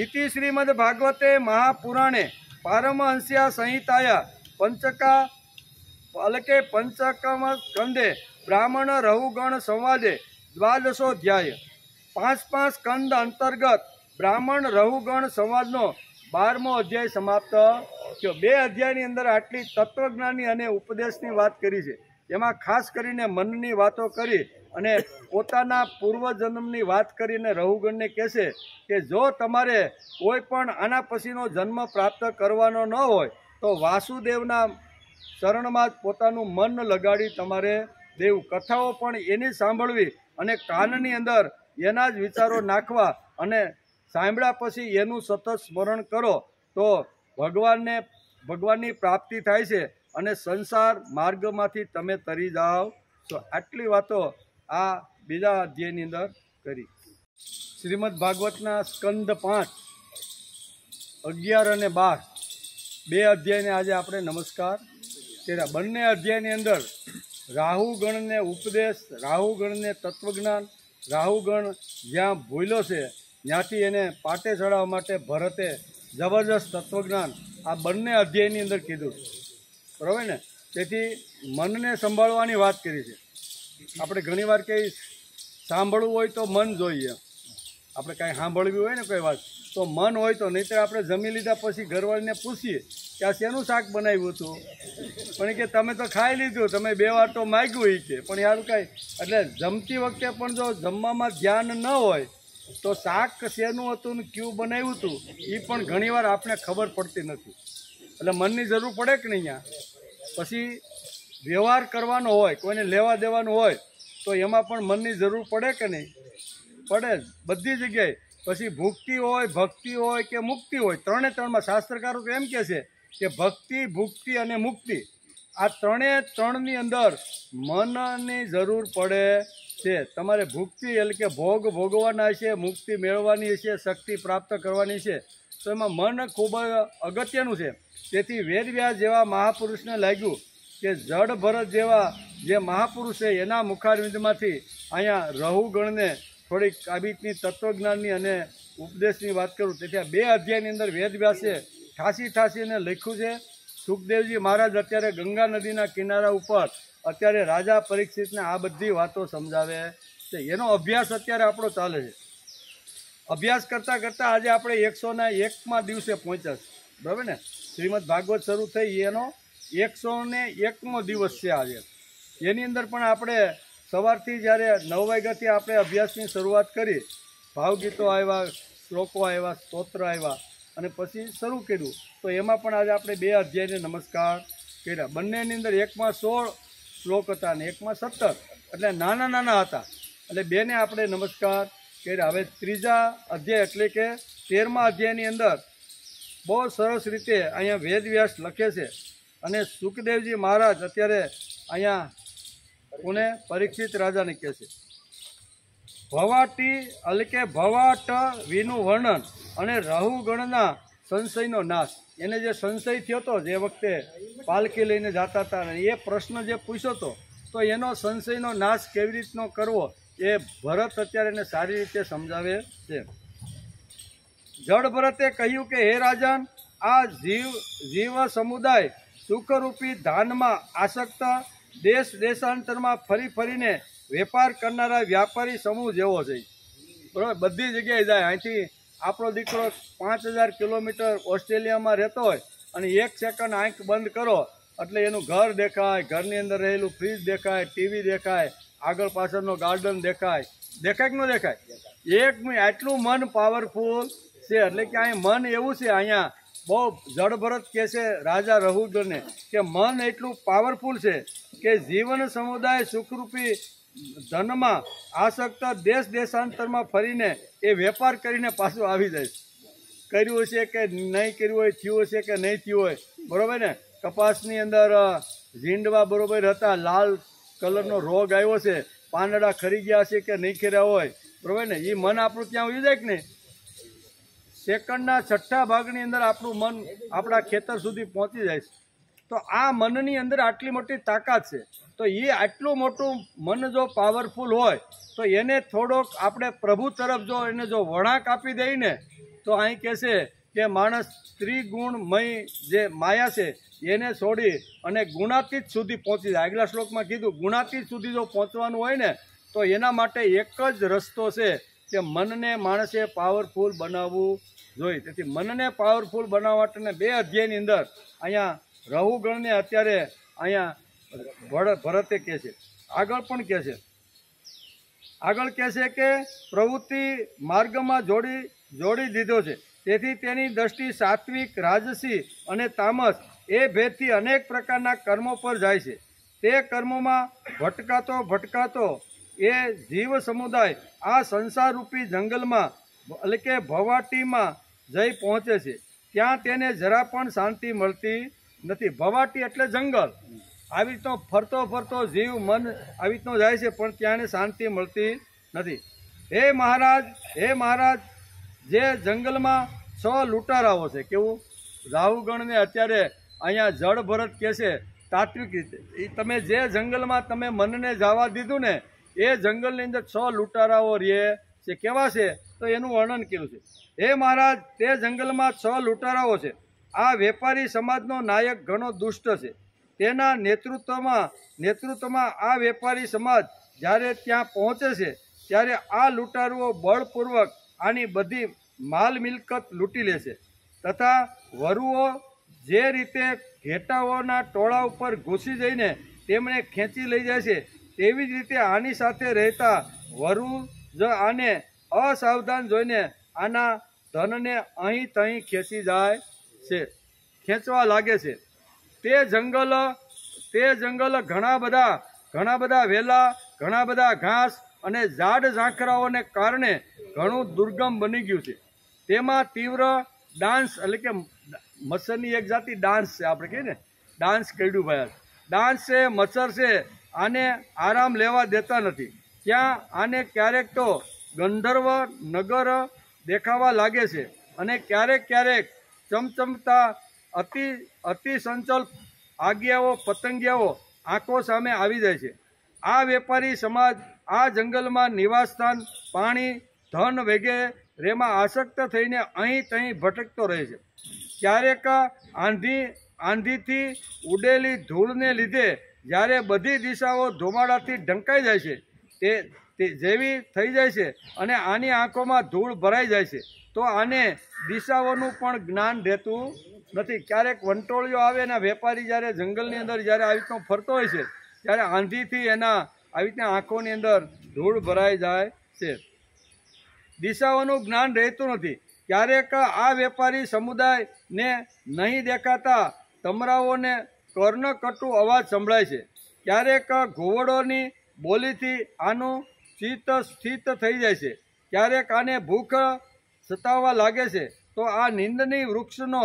ઇતિ શ્રીમદ ભાગવતે મહાપુરાણે પારમહંસ્યા સંહિતાયા પંચકમ સ્કંદે બ્રાહ્મણ રહુગણ સંવાદે દ્વાદશોધ્યાય 5 સ્કંદ અંતર્ગત બ્રાહ્મણ રહુગણ સંવાદનો 12મો અધ્યાય સમાપ્ત થયો। 2 અધ્યાયની અંદર આટલી તત્વજ્ઞાની અને ઉપદેશની વાત કરી છે। એમાં ખાસ કરીને મનની વાતો કરી અને પોતાના પૂર્વજન્મની વાત કરીને રહુગણને કહેશે કે જો તમારે કોઈ પણ આના પછીનો જન્મ પ્રાપ્ત કરવાનો ન હોય તો વાસુદેવના ચરણમાં જ પોતાનું મન લગાડી તમારે દેવું। કથાઓ પણ એની સાંભળવી અને કાનની અંદર એના જ વિચારો નાખવા અને સાંભળ્યા પછી એનું સતત સ્મરણ કરો તો ભગવાનની પ્રાપ્તિ થાય છે અને સંસાર માર્ગમાંથી તમે તરી જાઓ છો। આટલી વાતો આ બીજા અધ્યાયની અંદર કરી। શ્રીમદ ભાગવતના સ્કંદ 5, 11 અને 12 2 અધ્યાયને આજે આપણે નમસ્કાર કર્યા। બંને અધ્યાયની અંદર રાહુગણને ઉપદેશ, રાહુગણને તત્વજ્ઞાન, રાહુગણ જ્યાં ભૂલ્યો છે ત્યાંથી એને પાટે ચડાવવા માટે ભરતે જબરજસ્ત તત્વજ્ઞાન આ બંને અધ્યાયની અંદર કીધું, બરાબર ને। તેથી મનને સંભાળવાની વાત કરી છે। આપણે ઘણીવાર કંઈ સાંભળવું હોય તો મન જોઈએ, આપણે કાંઈ સાંભળવી હોય ને કોઈ વાત તો મન હોય તો, નહીંતર આપણે જમી લીધા પછી ઘરવાળીને પૂછીએ કે આ શેનું શાક બનાવ્યું હતું, પણ કે તમે તો ખાઈ લીધું, તમે 2 વાર તો માગ્યું એ કે, પણ યાર કાંઈ એટલે જમતી વખતે પણ જો જમવામાં ધ્યાન ન હોય તો શાક શેનું હતું ને ક્યું બનાવ્યું હતું એ પણ ઘણીવાર આપણે ખબર પડતી નથી। એટલે મનની જરૂર પડે કે નહીં? અહીંયા પછી વ્યવહાર કરવાનો હોય, કોઈને લેવા દેવાનું હોય તો એમાં પણ મનની જરૂર પડે કે નહીં? પડે જ, બધી જગ્યાએ। પછી ભુક્તિ હોય, ભક્તિ હોય કે મુક્તિ હોય, 3માં શાસ્ત્રકારો તો એમ કહે છે કે ભક્તિ, ભુક્તિ અને મુક્તિ આ 3ની અંદર મનની જરૂર પડે છે। તમારે ભુક્તિ એટલે કે ભોગ ભોગવાના છે, મુક્તિ મેળવવાની છે, શક્તિ પ્રાપ્ત કરવાની છે, તો એમાં મન ખૂબ અગત્યનું છે। તેથી વેદવ્યાસ જેવા મહાપુરુષને લાગ્યું કે જડ ભરત જેવા જે મહાપુરુષ છે એના મુખારવિંદમાંથી અહીંયા રહુગણને થોડીક આ રીતની તત્વજ્ઞાનની અને ઉપદેશની વાત કરું। તેથી આ 2 અધ્યાયની અંદર વેદવ્યાસે ઠાસીને લખ્યું છે। સુખદેવજી મહારાજ અત્યારે ગંગા નદીના કિનારા ઉપર અત્યારે રાજા પરીક્ષિતને આ બધી વાતો સમજાવે છે। એનો અભ્યાસ અત્યારે આપણો ચાલે છે। અભ્યાસ કરતાં કરતાં આજે આપણે 101મા દિવસે પહોંચ્યા છે, બરાબર ને। શ્રીમદ ભાગવત શરૂ થઈ એનો 101મો દિવસ છે આજે। એની અંદર પણ આપણે સવારથી જ્યારે 9 વાગ્યાથી આપણે અભ્યાસની શરૂઆત કરી, ભાવગીતો આવ્યા, શ્લોકો આવ્યા, સ્તોત્ર આવ્યા અને પછી શરૂ કર્યું, તો એમાં પણ આજે આપણે 2 અધ્યાયને નમસ્કાર કર્યા। બંનેની અંદર એકમાં 16 શ્લોક હતા અને એકમાં 17, એટલે નાના હતા, એટલે 2ને આપણે નમસ્કાર કર્યા। હવે 3જા અધ્યાય એટલે કે 13મા અધ્યાયની અંદર બહુ સરસ રીતે અહીંયા વેદવ્યાસ લખે છે અને સુખદેવજી મહારાજ અત્યારે અહીંયા કોને? પરીક્ષિત રાજાને કહે છે ભવાટી એટલે કે ભવાટ વિનું વર્ણન અને રહુગણના સંશયનો નાશ। એને જે સંશય થયો હતો જે વખતે પાલકી લઈને જતા હતા અને એ પ્રશ્ન જે પૂછ્યો હતો તો એનો સંશયનો નાશ કેવી રીતનો કરવો એ ભરત અત્યારે એને સારી રીતે સમજાવે છે। જડ ભરતે કહ્યું કે હે રાજન, આ જીવ સમુદાય સુખરૂપી ધાનમાં આસક્ત દેશાંતરમાં ફરીને વેપાર કરનારા વ્યાપારી સમૂહ જેવો છે, બરાબર। બધી જગ્યાએ જાય। અહીંથી આપણો દીકરો 5000 કિલોમીટર ઓસ્ટ્રેલિયામાં રહેતો હોય અને 1 સેકન્ડ આંખ બંધ કરો એટલે એનું ઘર દેખાય, ઘરની અંદર રહેલું ફ્રીજ દેખાય, ટીવી દેખાય, આગળ પાછળનો ગાર્ડન દેખાય કે ન દેખાય? આટલું મન પાવરફુલ છે। એટલે કે અહીંયા મન એવું છે, અહીંયા બહુ જડભરત કહે છે રાજા રહુગણને કે મન એટલું પાવરફુલ છે કે જીવન સમુદાય સુખરૂપી ધનમાં આસક્ત દેશાંતરમાં ફરીને એ વેપાર કરીને પાછું આવી જાય છે। કર્યું હશે કે નહીં કર્યું હોય, થયું હશે કે નહીં થયું હોય, બરાબર ને। કપાસની અંદર ઝીંડવા બરાબર હતા, લાલ કલરનો રોગ આવ્યો છે, પાંદડા ખરી ગયા છે કે નહીં ખર્યા હોય, બરાબર ને। એ મન આપણું ત્યાં ઉઈ જાય કે નહીં? સેકન્ડના 6ઠા ભાગની અંદર આપણું મન આપણા ખેતર સુધી પહોંચી જાય છે। તો આ મનની અંદર આટલી મોટી તાકાત છે, તો એ આટલું મોટું મન જો પાવરફુલ હોય તો એને થોડોક આપણે પ્રભુ તરફ જો એને જો વળાંક આપી દઈએ ને તો અહીં કહેશે કે માણસ ત્રિગુણમય જે માયા છે એને છોડી અને ગુણાતીત સુધી પહોંચી જાય। આગલા શ્લોકમાં કીધું ગુણાતીત સુધી જો પહોંચવાનું હોય ને તો એના માટે એક જ રસ્તો છે કે મનને માણસે પાવરફુલ બનાવવું જોઈએ. તેથી મનને પાવરફુલ બનાવવા માટેને 2 અધ્યાયની અંદર અહીંયા રહુગણને અત્યારે અહીંયા ભરતે કહે છે, આગળ પણ કહે છે. આગળ કહે છે કે પ્રવૃત્તિ માર્ગમાં જોડી દીધો છે, તેથી તેની દ્રષ્ટિ સાત્વિક, રાજસી અને તામસ એ ભેદથી અનેક પ્રકારના કર્મો પર જાય છે. તે કર્મોમાં ભટકાતો એ જીવ સમુદાય આ સંસારરૂપી જંગલમાં એટલે કે ભવાટીમાં જઈ પહોંચે છે. ત્યાં તેને જરા પણ શાંતિ મળતી નથી. ભવાટી એટલે જંગલ. આવી રીતનો ફરતો જીવ મન આવી રીતનો જાય છે, પણ ત્યાં શાંતિ મળતી નથી. હે મહારાજ, જે જંગલમાં 6 લૂંટારાઓ છે. કેવું? રાહુગણને અત્યારે અહીંયા જળ ભરત કહે છે તાત્વિક રીતે, તમે જે જંગલમાં તમે મનને જવા દીધું ને, એ જંગલની અંદર 6 લૂંટારાઓ રહે છે. કેવા છે? તો એનું વર્ણન કર્યું છે. હે મહારાજ, તે જંગલમાં 6 લૂંટારાઓ છે. આ વેપારી સમાજનો નાયક ઘણો દુષ્ટ છે. તેના નેતૃત્વમાં આ વેપારી સમાજ જ્યારે ત્યાં પહોંચે છે, ત્યારે આ લૂંટારુઓ બળપૂર્વક આની બધી માલ મિલકત લૂંટી લે છે, તથા વરુઓ જે રીતે ઘેટાઓના ટોળા ઉપર ઘૂસી જઈને તેમને ખેંચી લઈ જાય છે, તેવી જ રીતે આની સાથે રહેતા વરુ જ આને અસાવધાન જોઈને આના ધનને અહીં તહીં ખેંચવા લાગે છે. તે જંગલ ઘણા બધા વેલા, ઘણા બધા ઘાસ અને ઝાડ ઝાંખરાઓને કારણે ઘણું દુર્ગમ બની ગયું છે. તેમાં તીવ્ર ડાન્સ એટલે કે મચ્છરની એક જાતિ ડાન્સ છે, આપણે કહીએ ને ડાન્સ કર્યું ભાઈ, ડાન્સ છે, મચ્છર છે, આને આરામ લેવા દેતા નથી. ત્યાં આને ક્યારેક તો ગંધર્વ નગર દેખાવા લાગે છે અને ક્યારેક ચમચમતા અતિ સંચલ આગિયાઓ, પતંગિયાઓ આંખો સામે આવી જાય છે. આ વેપારી સમાજ આ જંગલમાં નિવાસસ્થાન, પાણી, ધન વગેરેમાં આસક્ત થઈને અહીં તહીં ભટકતો રહે છે. ક્યારેક આંધીથી ઉડેલી ધૂળને લીધે જ્યારે બધી દિશાઓ ધુમાડાથી ઢંકાઈ જાય છે, તે જેવી થઈ જાય છે અને આની આંખોમાં ધૂળ ભરાઈ જાય છે, તો આને દિશાઓનું પણ જ્ઞાન રહેતું નથી. ક્યારેક વંટોળીઓ આવે અને વેપારી જ્યારે જંગલની અંદર જ્યારે આવી રીતનો ફરતો હોય છે, ત્યારે આંધીથી એના આવી રીતના આંખોની અંદર ધૂળ ભરાઈ જાય છે. દિશાઓનું જ્ઞાન રહેતું નથી. ક્યારેક આ વેપારી સમુદાયને નહીં દેખાતા તમરાઓને કર્ણકટુ અવાજ સંભળાય છે. ક્યારેક ઘુવડોની બોલીથી આનું ચિત્ત સ્થિત થઈ જાય છે. ક્યારેક આને ભૂખ સતાવવા લાગે છે, તો આ નિંદની વૃક્ષનો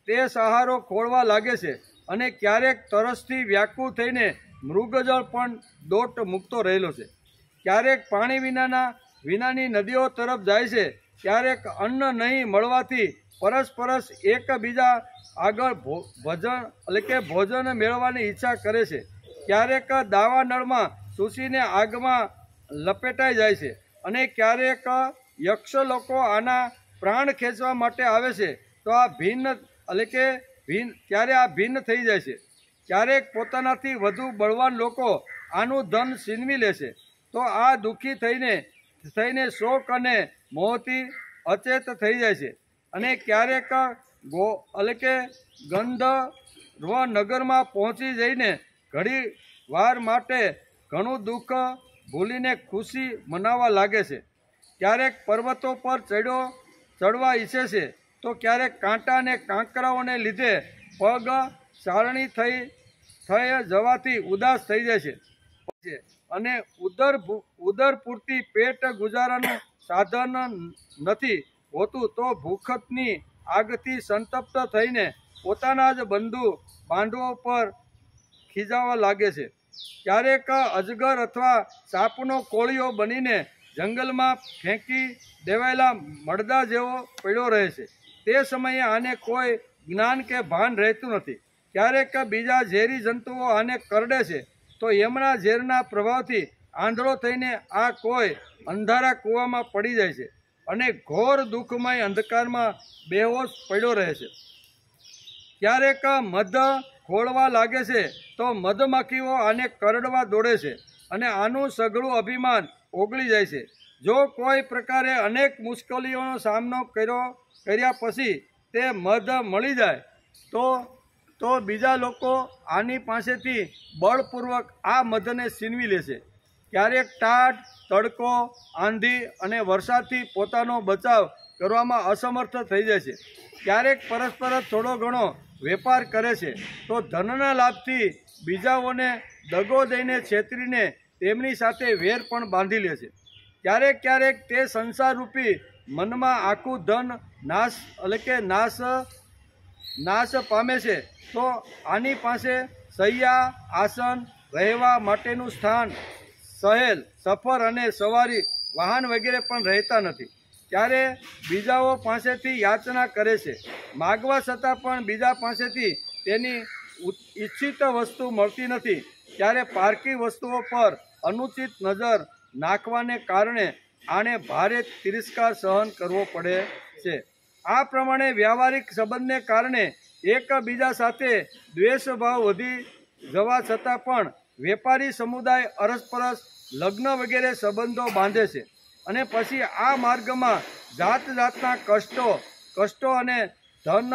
તે સહારો ખોળવા લાગે છે. અને ક્યારેક તરસથી વ્યાકુળ થઈને મૃગજળ પણ દોટ મૂકતો રહેલો છે. ક્યારેક પાણી વિનાની નદીઓ તરફ જાય છે. ક્યારેક અન્ન નહીં મળવાથી પરસ્પરસ એકબીજા આગળ ભોજન મેળવવાની ઈચ્છા કરે છે. ક્યારેક દાવા નળમાં સૂસીને આગમાં લપેટાઈ જાય છે. અને ક્યારેક યક્ષ લોકો આના પ્રાણ ખેંચવા માટે આવે છે, તો આ ત્યારે આ ભિન્ન થઈ જાય છે. ક્યારેક પોતાનાથી વધુ બળવાન લોકો આનું ધન છીનવી લે છે, તો આ દુઃખી થઈને શોક અને મોહથી અચેત થઈ જાય છે. અને ક્યારેક ગંધર્વ નગરમાં પહોંચી જઈને ઘણી વાર માટે ઘણું દુઃખ ભૂલીને ખુશી મનાવવા લાગે છે. ક્યારેક પર્વતો પર ચડવા ઈચ્છે છે, તો ક્યારેક કાંટા અને કાંકરાઓને લીધે પગ ચારણી થઈ જવાથી ઉદાસ થઈ જાય છે. અને ઉદર પૂરતી પેટ ગુજારાનું સાધન નથી હોતું, તો ભૂખની આગથી સંતપ્ત થઈને પોતાના જ બાંધવો પર ખીજાવા લાગે છે. ક્યારેક અજગર અથવા સાપનો કોળીઓ બનીને જંગલમાં ફેંકી દેવાયેલા મળદા જેવો પડ્યો રહે છે. તે સમયે આને કોઈ જ્ઞાન કે ભાન રહેતું નથી. ક્યારેક બીજા ઝેરી જંતુઓ આને કરડે છે, તો એમના ઝેરના પ્રભાવથી આંધળો થઈને આ કોઈ અંધારા કૂવામાં પડી જાય છે અને ઘોર દુઃખમય અંધકારમાં બેહોશ પડ્યો રહે છે. ક્યારેક મધ ખોળવા લાગે છે, તો મધમાખીઓ આને કરડવા દોડે છે અને આનું સઘળું અભિમાન ઓગળી જાય છે. જો કોઈ પ્રકારે અનેક મુશ્કેલીઓનો સામનો કર્યા પછી તે મધ મળી જાય તો બીજા લોકો આની પાસેથી બળપૂર્વક આ મધને છીનવી લેશે. ક્યારેક ટાઢ, તડકો, આંધી અને વરસાદથી પોતાનો બચાવ કરવામાં અસમર્થ થઈ જાય છે. ક્યારેક પરસ્પર થોડો ઘણો વેપાર કરે છે તો ધનના લાભથી બીજાઓને દગો દઈને છેતરીને તેમની સાથે વેર પણ બાંધી લે છે. ક્યારેક ક્યારેક તે સંસારરૂપી મનમાં આખું ધન નાશ પામે છે તો આની પાસે શૈયા, આસન, રહેવા માટેનું સ્થાન, સહેલ, સફર અને સવારી વાહન વગેરે પણ રહેતા નથી. ત્યારે બીજાઓ પાસેથી યાચના કરે છે. માગવા છતાં પણ બીજા પાસેથી તેની ઈચ્છિત વસ્તુ મળતી નથી. ત્યારે પારકી વસ્તુઓ પર અનુચિત નજર નાખવાને કારણે આને ભારે તિરસ્કાર સહન કરવો પડે છે. આ પ્રમાણે વ્યવહારિક સંબંધને કારણે એકબીજા સાથે દ્વેષભાવ વધી જવા છતાં પણ વેપારી સમુદાય અરસપરસ લગ્ન વગેરે સંબંધો બાંધે છે અને પછી આ માર્ગમાં જાત જાતના કષ્ટો અને ધન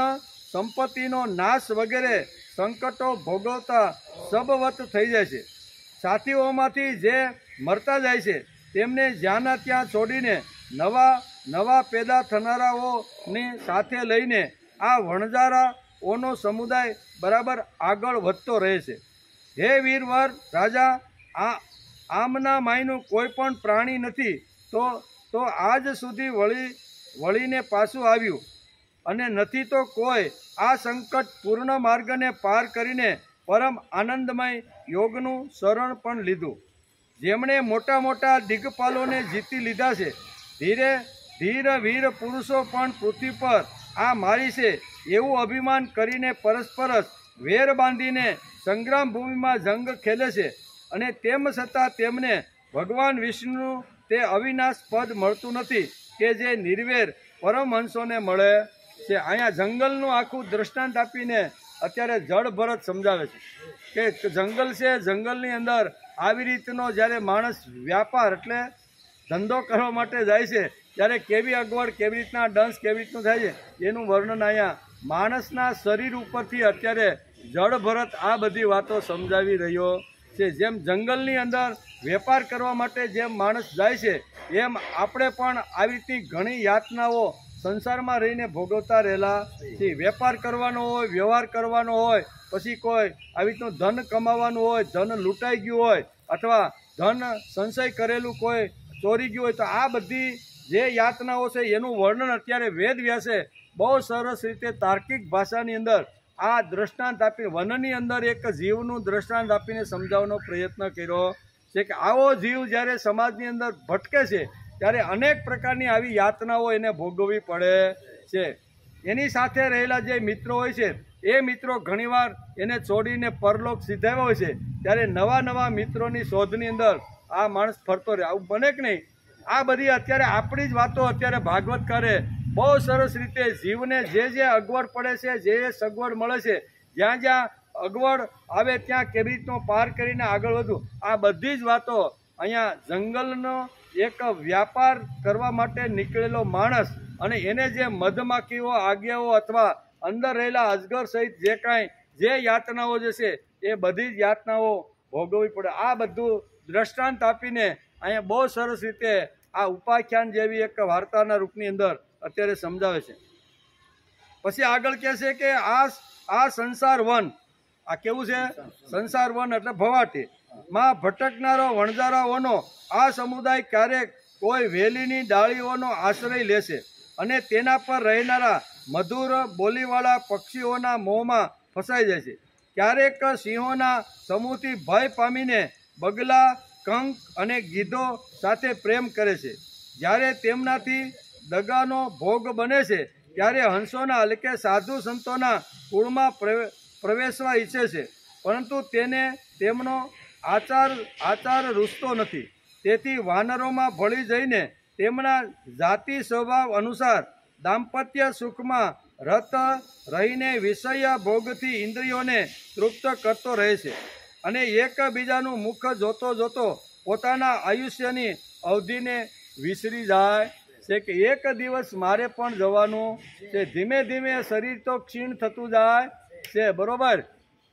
સંપત્તિનો નાશ વગેરે સંકટો ભોગવતા સબવત થઈ જાય છે. સાથીઓમાંથી જે મરતા જાય છે તેમને જ્યાંના ત્યાં છોડીને નવા પેદા થનારાઓની સાથે લઈને આ વણજારાઓનો સમુદાય બરાબર આગળ વધતો રહે છે. હે વીરવર રાજા, આમના માયનું કોઈ પણ પ્રાણી નથી તો આજ સુધી વળીને પાછું આવ્યું અને નથી તો કોઈ આ સંકટ પૂર્ણ માર્ગને પાર કરીને પરમ આનંદમય યોગનું શરણ પણ લીધું. જેમણે મોટા મોટા દિગ્પાલોને જીતી લીધા છે, ધીર વીર પુરુષો પણ પૃથ્વી પર આ મારી છે એવું અભિમાન કરીને પરસ્પરસ વેર બાંધીને સંગ્રામ ભૂમિમાં જંગ ખેલે છે અને તેમ છતાં તેમને ભગવાન વિષ્ણુ તે અવિનાશ પદ મળતું નથી કે જે નિર્વેર પરમહંસોને મળે છે. અહીંયા જંગલનું આખું દ્રષ્ટાંત આપીને અત્યારે જળ ભરત સમજાવે છે કે જંગલ છે, જંગલની અંદર આવી રીતનો જ્યારે માણસ વ્યાપાર એટલે ધંધો કરવા માટે જાય છે ત્યારે કેવી અગવડ, કેવી રીતના ડંસ, કેવી રીતનું થાય છે એનું વર્ણન અહીંયા માણસના શરીર ઉપરથી અત્યારે જળ ભરત આ બધી વાતો સમજાવી રહ્યો છે. જેમ જંગલની અંદર વેપાર કરવા માટે જેમ માણસ જાય છે એમ આપણે પણ આવી રીતની ઘણી યાતનાઓ સંસારમાં રહીને ભોગવતા રહેલા છીએ. વેપાર કરવાનો હોય, વ્યવહાર કરવાનો હોય, પછી કોઈ આવી રીતનું ધન કમાવાનું હોય, ધન લૂંટાઈ ગયું હોય અથવા ધન સંચય કરેલું કોઈ ચોરી ગયું હોય તો આ બધી જે યાતનાઓ છે એનું વર્ણન અત્યારે વેદ વ્યાસે બહુ સરસ રીતે તાર્કિક ભાષાની અંદર આ દ્રષ્ટાંત આપી વનની અંદર એક જીવનું દ્રષ્ટાંત આપીને સમજાવવાનો પ્રયત્ન કર્યો છે કે આવો જીવ જ્યારે સમાજની અંદર ભટકે છે ત્યારે અનેક પ્રકારની આવી યાતનાઓ એને ભોગવવી પડે છે. એની સાથે રહેલા જે મિત્રો હોય છે એ મિત્રો ઘણીવાર એને છોડીને પરલોક સિધાવ્યા હોય છે ત્યારે નવા મિત્રોની શોધની અંદર આ માણસ ફરતો રહે. આવું બને કે નહીં? આ બધી અત્યારે આપણી જ વાતો અત્યારે ભાગવતકારે બહુ સરસ રીતે જીવને જે અગવડ પડે છે, જે સગવડ મળે છે, જ્યાં અગવડ આવે ત્યાં કેવી રીતનો પાર કરીને આગળ વધવું, આ બધી જ વાતો અહીંયા જંગલનો એક વ્યાપાર કરવા માટે નીકળેલો માણસ અને એને જે મધમાખીઓ, આજ્ઞાઓ અથવા અંદર રહેલા અજગર સહિત જે યાતનાઓ જે છે એ બધી જ યાતનાઓ ભોગવવી પડે. આ બધું દ્રષ્ટાંત આપીને અહીંયા બહુ સરસ રીતે આ ઉપાખ્યાન જેવી એક વાર્તાના રૂપની અંદર અત્યારે સમજાવે છે. પછી આગળ કહે છે કે આ સંસાર વન, આ કેવું છે? સંસાર વન એટલે ભવાટી માં ભટકનારો વણજારાઓનો આ સમુદાય ક્યારેક કોઈ વેલીની ડાળીઓનો આશ્રય લેશે અને તેના પર રહેનારા મધુર બોલીવાળા પક્ષીઓના મોહમાં ફસાઈ જાય છે. ક્યારેક સિંહોના સમૂહથી ભય પામીને બગલા, કંક અને ગીધો સાથે પ્રેમ કરે છે. જ્યારે તેમનાથી દગાનો ભોગ બને છે ત્યારે હંસોના એટલે કે સાધુ સંતોના કુળમાં પ્રવેશવા ઈચ્છે છે, પરંતુ તેને તેમનો આચાર રૂચતો નથી. તેથી વાનરોમાં ભળી જઈને તેમના જાતિ સ્વભાવ અનુસાર દાંપત્ય સુખમાં રત રહીને વિષય ભોગથી ઇન્દ્રિયોને તૃપ્ત કરતો રહે છે અને એકબીજાનું મુખ જોતો પોતાના આયુષ્યની અવધિને વિસરી જાય છે કે એક દિવસ મારે પણ જવાનું છે. ધીમે ધીમે શરીર તો ક્ષીણ થતું જાય છે, બરોબર.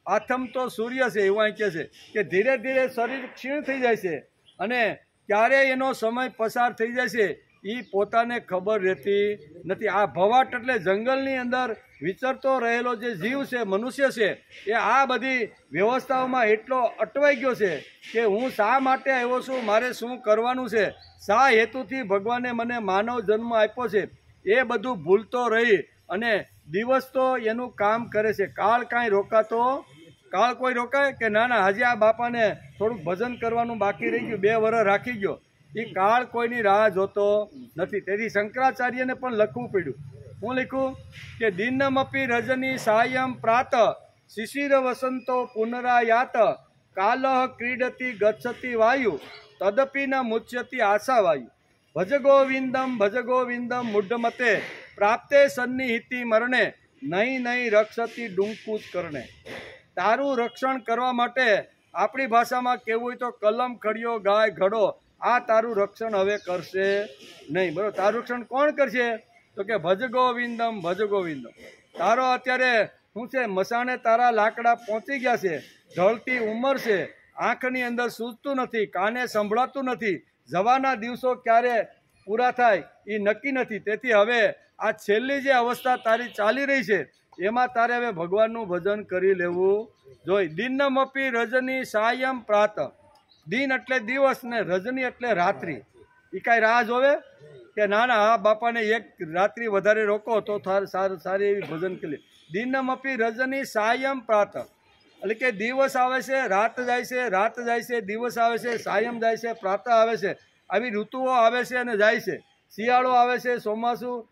આથમ તો સૂર્ય છે એવું અહીં કહે છે કે ધીરે ધીરે શરીર ક્ષીણ થઈ જાય છે અને ક્યારે એનો સમય પસાર થઈ જાય છે એ પોતાને ખબર રહેતી નથી. આ ભવાટ એટલે જંગલની અંદર વિચરતો રહેલો જે જીવ છે, મનુષ્ય છે, એ આ બધી વ્યવસ્થાઓમાં એટલો અટવાઈ ગયો છે કે હું શા માટે આવ્યો છું, મારે શું કરવાનું છે, શા હેતુથી ભગવાને મને માનવ જન્મ આપ્યો છે, એ બધું ભૂલતો રહી અને દિવસ તો એનું કામ કરે છે. કાળ કાંઈ રોકાતો, કાળ કોઈ રોકાય કે ના હજી આ બાપાને થોડુંક ભજન કરવાનું બાકી રહી ગયું, 2 વર્ષ રાખી ગયો, એ કાળ કોઈની રાહ જોતો નથી. તેથી શંકરાચાર્યને પણ લખવું પડ્યું. હું લખ્યું કે દિનમપી રજની સાયં પ્રાત શિશિર વસંતો પુનરાયાત કાલઃ ક્રીડતી ગચ્છતિ વાયુ તદપી ન મુચ્યતિ આશા વાયુ ભજ ગોવિંદમ મૂઢમતે પ્રાપ્તે સન્નિહિતિ મરણે નહીં રક્ષતી ડુંકુચ કરણે. તારું રક્ષણ કરવા માટે આપણી ભાષામાં કહેવું હોય તો કલમ ખડિયો ગાય ઘડો, આ તારું રક્ષણ હવે કરશે નહીં, બરોબર. તારું રક્ષણ કોણ કરશે તો કે ભજ ગોવિંદમ. તારો અત્યારે શું છે, મસાણે તારા લાકડા પહોંચી ગયા છે, ઢળતી ઉંમર છે, આંખની અંદર સૂઝતું નથી, કાને સંભળાતું નથી, જવાના દિવસો ક્યારે પૂરા થાય એ નક્કી નથી. તેથી હવે આ છેલ્લી જે અવસ્થા તારી ચાલી રહી છે એમાં તારે હવે ભગવાનનું ભજન કરી લેવું જોઈએ. દિનમપી રજની સાયં પ્રાત. દિન એટલે દિવસ ને રજની એટલે રાત્રિ. એ કાંઈ રાહ જોવે કે ના આ બાપાને એક રાત્રિ વધારે રોકો તો સારી એવી ભજન કરી લે. દિનમપી રજની સાયં પ્રાત એટલે કે દિવસ આવે છે, રાત જાય છે, રાત જાય છે, દિવસ આવે છે, સાયં જાય છે, પ્રાતઃ આવે છે. આવી ઋતુઓ આવે છે અને જાય છે. શિયાળો આવે છે, ચોમાસું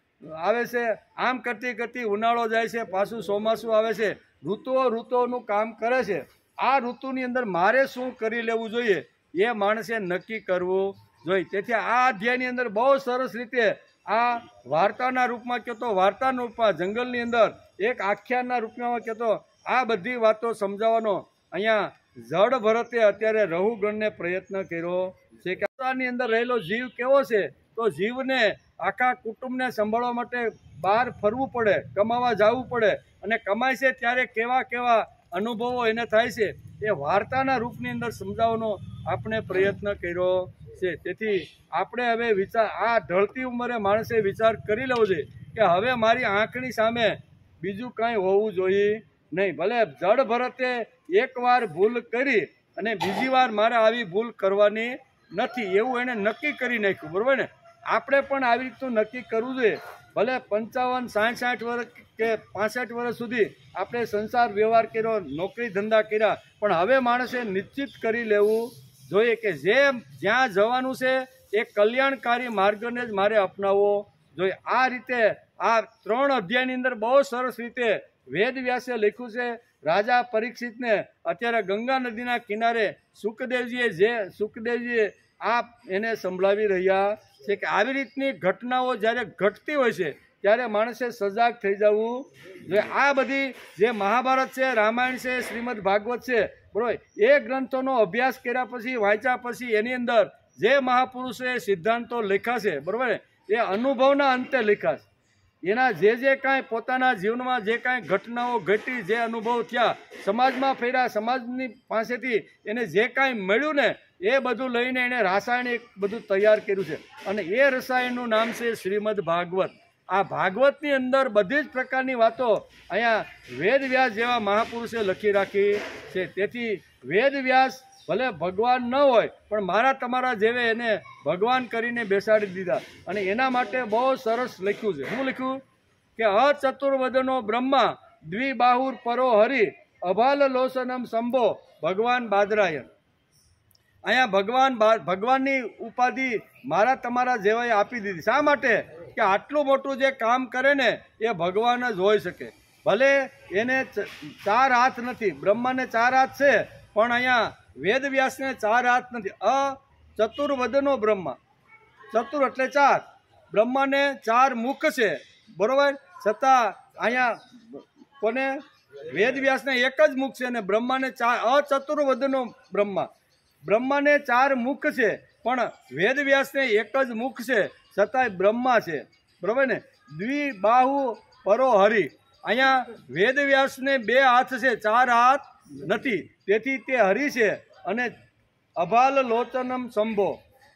આવે છે, આમ કરતી કરતી ઉનાળો જાય છે, પાછું ચોમાસું આવે છે. ઋતુઓનું કામ કરે છે. આ ઋતુની અંદર મારે શું કરી લેવું જોઈએ એ માણસે નક્કી કરવું જોઈએ. તેથી આ અધ્યાયની અંદર બહુ સરસ રીતે આ વાર્તાના રૂપમાં કહેતો, વાર્તાના રૂપમાં જંગલની અંદર એક આખ્યાનના રૂપમાં કહેતો આ બધી વાતો સમજાવવાનો અહીંયા જડ ભરતે અત્યારે રહુગણને પ્રયત્ન કર્યો છે કે આની અંદર રહેલો જીવ કેવો છે. તો જીવને આખા કુટુંબને સંભાળવા માટે બહાર ફરવું પડે, કમાવા જવું પડે અને કમાય છે ત્યારે કેવા કેવા અનુભવો એને થાય છે એ વાર્તાના રૂપની અંદર સમજાવવાનો આપણે પ્રયત્ન કર્યો છે. તેથી આપણે હવે વિચાર આ ઢળતી ઉંમરે માણસે વિચાર કરી લેવો છે કે હવે મારી આંખની સામે બીજું કાંઈ હોવું જોઈએ નહીં. ભલે જડ ભરતે એકવાર ભૂલ કરી અને બીજી વાર મારે આવી ભૂલ કરવાની નથી એવું એને નક્કી કરી નાખ્યું, બરાબર ને. આપણે પણ આવી રીતનું નક્કી કરવું જોઈએ. ભલે 55, 60 વર્ષ કે 65 વર્ષ સુધી આપણે સંસાર વ્યવહાર કર્યો, નોકરી ધંધા કર્યા, પણ હવે માણસે નિશ્ચિત કરી લેવું જોઈએ કે જ્યાં જવાનું છે એ કલ્યાણકારી માર્ગને જ મારે અપનાવવો જોઈએ. આ રીતે આ 3 અધ્યાયની અંદર બહુ સરસ રીતે વેદ વ્યાસે લખ્યું છે. રાજા પરીક્ષિતને અત્યારે ગંગા નદીના કિનારે સુખદેવજીએ આ એને સંભળાવી રહ્યા છે કે આવી રીતની ઘટનાઓ જ્યારે ઘટતી હોય છે ત્યારે માણસે સજાગ થઈ જવું જોઈએ. આ બધી જે મહાભારત છે, રામાયણ છે, શ્રીમદ ભાગવત છે, બરાબર, એ ગ્રંથોનો અભ્યાસ કર્યા પછી, વાંચ્યા પછી એની અંદર જે મહાપુરુષોએ સિદ્ધાંતો લખ્યા છે, બરાબર, એ અનુભવના અંતે લખ્યા છે. એના જે કાંઈ પોતાના જીવનમાં જે કાંઈ ઘટનાઓ ઘટી, જે અનુભવ થયા, સમાજમાં ફેર્યા, સમાજની પાસેથી એને જે કાંઈ મળ્યું ને એ બધું લઈને એણે રાસાયણિક બધું તૈયાર કર્યું છે અને એ રસાયણનું નામ છે શ્રીમદ ભાગવત. આ ભાગવતની અંદર બધી જ પ્રકારની વાતો અહીંયા વેદ વ્યાસ જેવા મહાપુરુષે લખી રાખી છે. તેથી વેદ વ્યાસ ભલે ભગવાન ન હોય પણ મારા તમારા જેવે એને ભગવાન કરીને બેસાડી દીધા અને એના માટે બહુ સરસ લખ્યું છે. શું લખ્યું કે અચતુર્વદનો બ્રહ્મા દ્વિબાહુર પરો હરિ અભાલ લોસનમ શંભો ભગવાન બાદરાયણ. અહીંયા ભગવાનની ઉપાધિ મારા તમારા જેવાએ આપી દીધી. શા માટે કે આટલું મોટું જે કામ કરે ને એ ભગવાન જ હોઈ શકે. ભલે એને 4 હાથ નથી, બ્રહ્માને 4 હાથ છે પણ અહીંયા વેદ વ્યાસને 4 હાથ નથી. ચતુર્વદનો બ્રહ્મા, ચતુર એટલે 4, બ્રહ્માને 4 મુખ છે, બરોબર, છતાં અહીંયા કોને વેદ વ્યાસને 1 જ મુખ છે અને બ્રહ્માને 4. અચતુર્વદનો બ્રહ્મા બ્રહ્માને 4 મુખ છે, પણ વેદવ્યાસને એક જ મુખ છે, છતાંય બ્રહ્મા છે, બરાબર ને? દ્વિબાહુ પરો હરિ. અહીંયા વેદવ્યાસને 2 હાથ છે, 4 હાથ નથી, તેથી તે હરિ છે. અને અભાલ લોચનમ શંભો,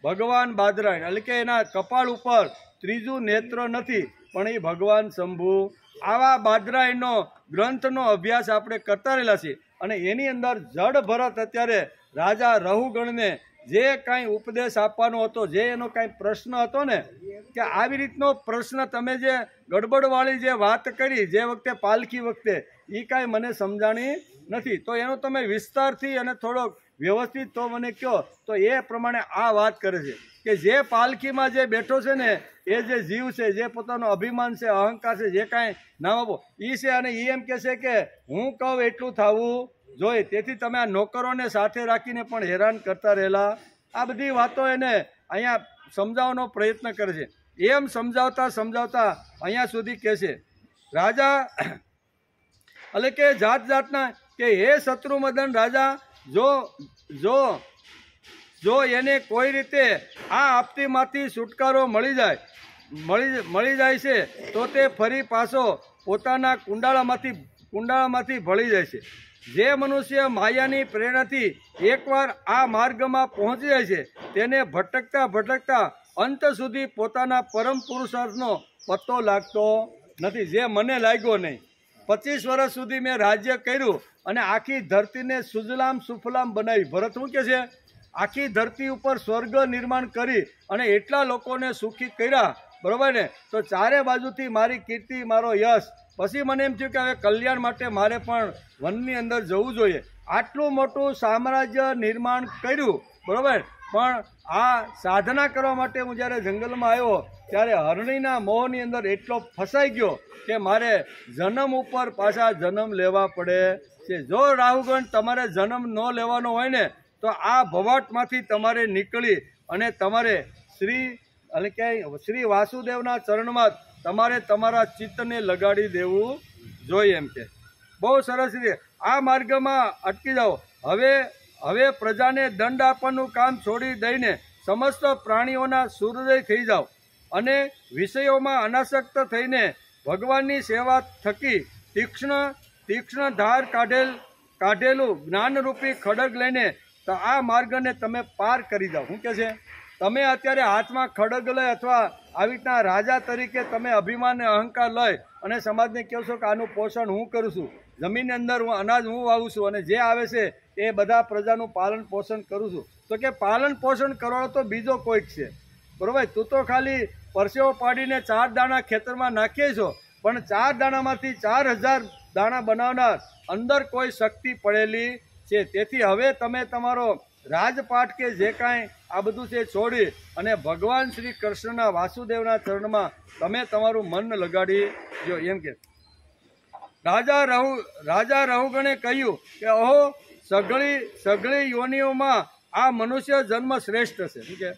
ભગવાન બાદરાયણ, એટલે કે એના કપાળ ઉપર ત્રીજું નેત્ર નથી, પણ એ ભગવાન શંભુ. આવા બાદરાયણનો ગ્રંથનો અભ્યાસ આપણે કરતા રહેલા છીએ. અને એની અંદર જડ ભરત અત્યારે રાજા રહુગણને જે કાંઈ ઉપદેશ આપવાનો હતો, જે એનો કાંઈ પ્રશ્ન હતો ને, કે આવી રીતનો પ્રશ્ન તમે જે ગડબડવાળી જે વાત કરી જે વખતે પાલખી વખતે, એ કાંઈ મને સમજાણી નથી. તો એનો તમે વિસ્તારથી અને થોડોક વ્યવસ્થિત તો મને કહો. તો એ પ્રમાણે આ વાત કરે છે કે જે પાલખીમાં જે બેઠો છે ને, એ જે જીવ છે, જે પોતાનો અભિમાન છે, અહંકાર છે, જે કાંઈ નામ આપો એ છે. અને એ એમ કહે છે કે હું કહું એટલું થવું જોઈએ. તેથી તમે આ નોકરોને સાથે રાખીને પણ હેરાન કરતા રહેલા. આ બધી વાતો એને અહીંયા સમજાવવાનો પ્રયત્ન કરે છે. એમ સમજાવતા સમજાવતા અહીંયા સુધી કહે છે રાજા, એટલે કે જાત જાતના કે હે શત્રુમદન રાજા, જો એને કોઈ રીતે આ આપતીમાંથી છુટકારો મળી જાય છે, તો તે ફરી પાછો પોતાના કુંડાળામાંથી ભળી જાય છે. જે મનુષ્ય માયાની પ્રેરણાથી એકવાર આ માર્ગમાં પહોંચી જાય છે, તેને ભટકતા અંત સુધી પોતાના પરમ પુરુષાર્થનો પત્તો લાગતો નથી. જે મને લાગ્યો નહીં. 25 વર્ષ સુધી મેં રાજ્ય કર્યું અને આખી ધરતીને સુજલામ સુફલામ બનાવી. ભરત શું કહે છે? આખી ધરતી ઉપર સ્વર્ગ નિર્માણ કરી અને એટલા લોકોને સુખી કર્યા, બરાબર ને? તો ચારે બાજુથી મારી કીર્તિ, મારો યશ. પછી મને એમ થયું કે હવે કલ્યાણ માટે મારે પણ વનની અંદર જવું જોઈએ. આટલું મોટું સામ્રાજ્ય નિર્માણ કર્યું, બરાબર, પણ આ સાધના કરવા માટે હું જ્યારે જંગલમાં આવ્યો ત્યારે હરણીના મોહની અંદર એટલો ફસાઈ ગયો કે મારે જન્મ ઉપર પાછા જન્મ લેવા પડે છે. જો રાહુગણ તમારે જન્મ ન લેવાનો હોય ને, તો આ ભવાટમાંથી તમારે નીકળી અને તમારે શ્રી વાસુદેવના ચરણમાં તમારે તમારા ચિત્તને લગાડી દેવું જોઈએ. એમ કે બહુ સરસ રીતે આ માર્ગમાં અટકી જાઓ. હવે પ્રજાને દંડ આપવાનું કામ છોડી દઈને સમસ્ત પ્રાણીઓના સૂર્યોદય થઈ જાઓ અને વિષયોમાં અનાસક્ત થઈને ભગવાનની સેવા થકી તીક્ષ્ણ ધાર કાઢેલું જ્ઞાનરૂપી ખડગ લઈને આ માર્ગને તમે પાર કરી જાઓ. શું કે છે? તમે અત્યારે હાથમાં ખડગ લઈ અથવા આવી રીતના રાજા તરીકે તમે અભિમાન અને અહંકાર લઈ અને સમાજને કહો છો કે આનું પોષણ હું કરું છું, જમીનની અંદર હું અનાજ હું વાવું છું અને જે આવે છે એ બધા પ્રજાનું પાલન પોષણ કરું છું. તો કે પાલન પોષણ કરવાનો તો બીજો કોઈક છે, બરાબર? તું તો ખાલી પરસેવો પાડીને 4 દાણા ખેતરમાં નાખીએ છો, પણ 4 દાણામાંથી 4000 દાણા બનાવનાર અંદર કોઈ શક્તિ પડેલી છે. તેથી હવે તમે તમારો રાજપાટ કે જે કાંઈ આ બધું છે છોડી અને ભગવાન શ્રી કૃષ્ણના વાસુદેવના ચરણમાં તમે તમારું મન લગાડી દો. એમ કે રાજા રહુગણે કહ્યું કે ઓહો, સઘળી યોનિઓમાં આ મનુષ્ય જન્મ શ્રેષ્ઠ છે. શું કે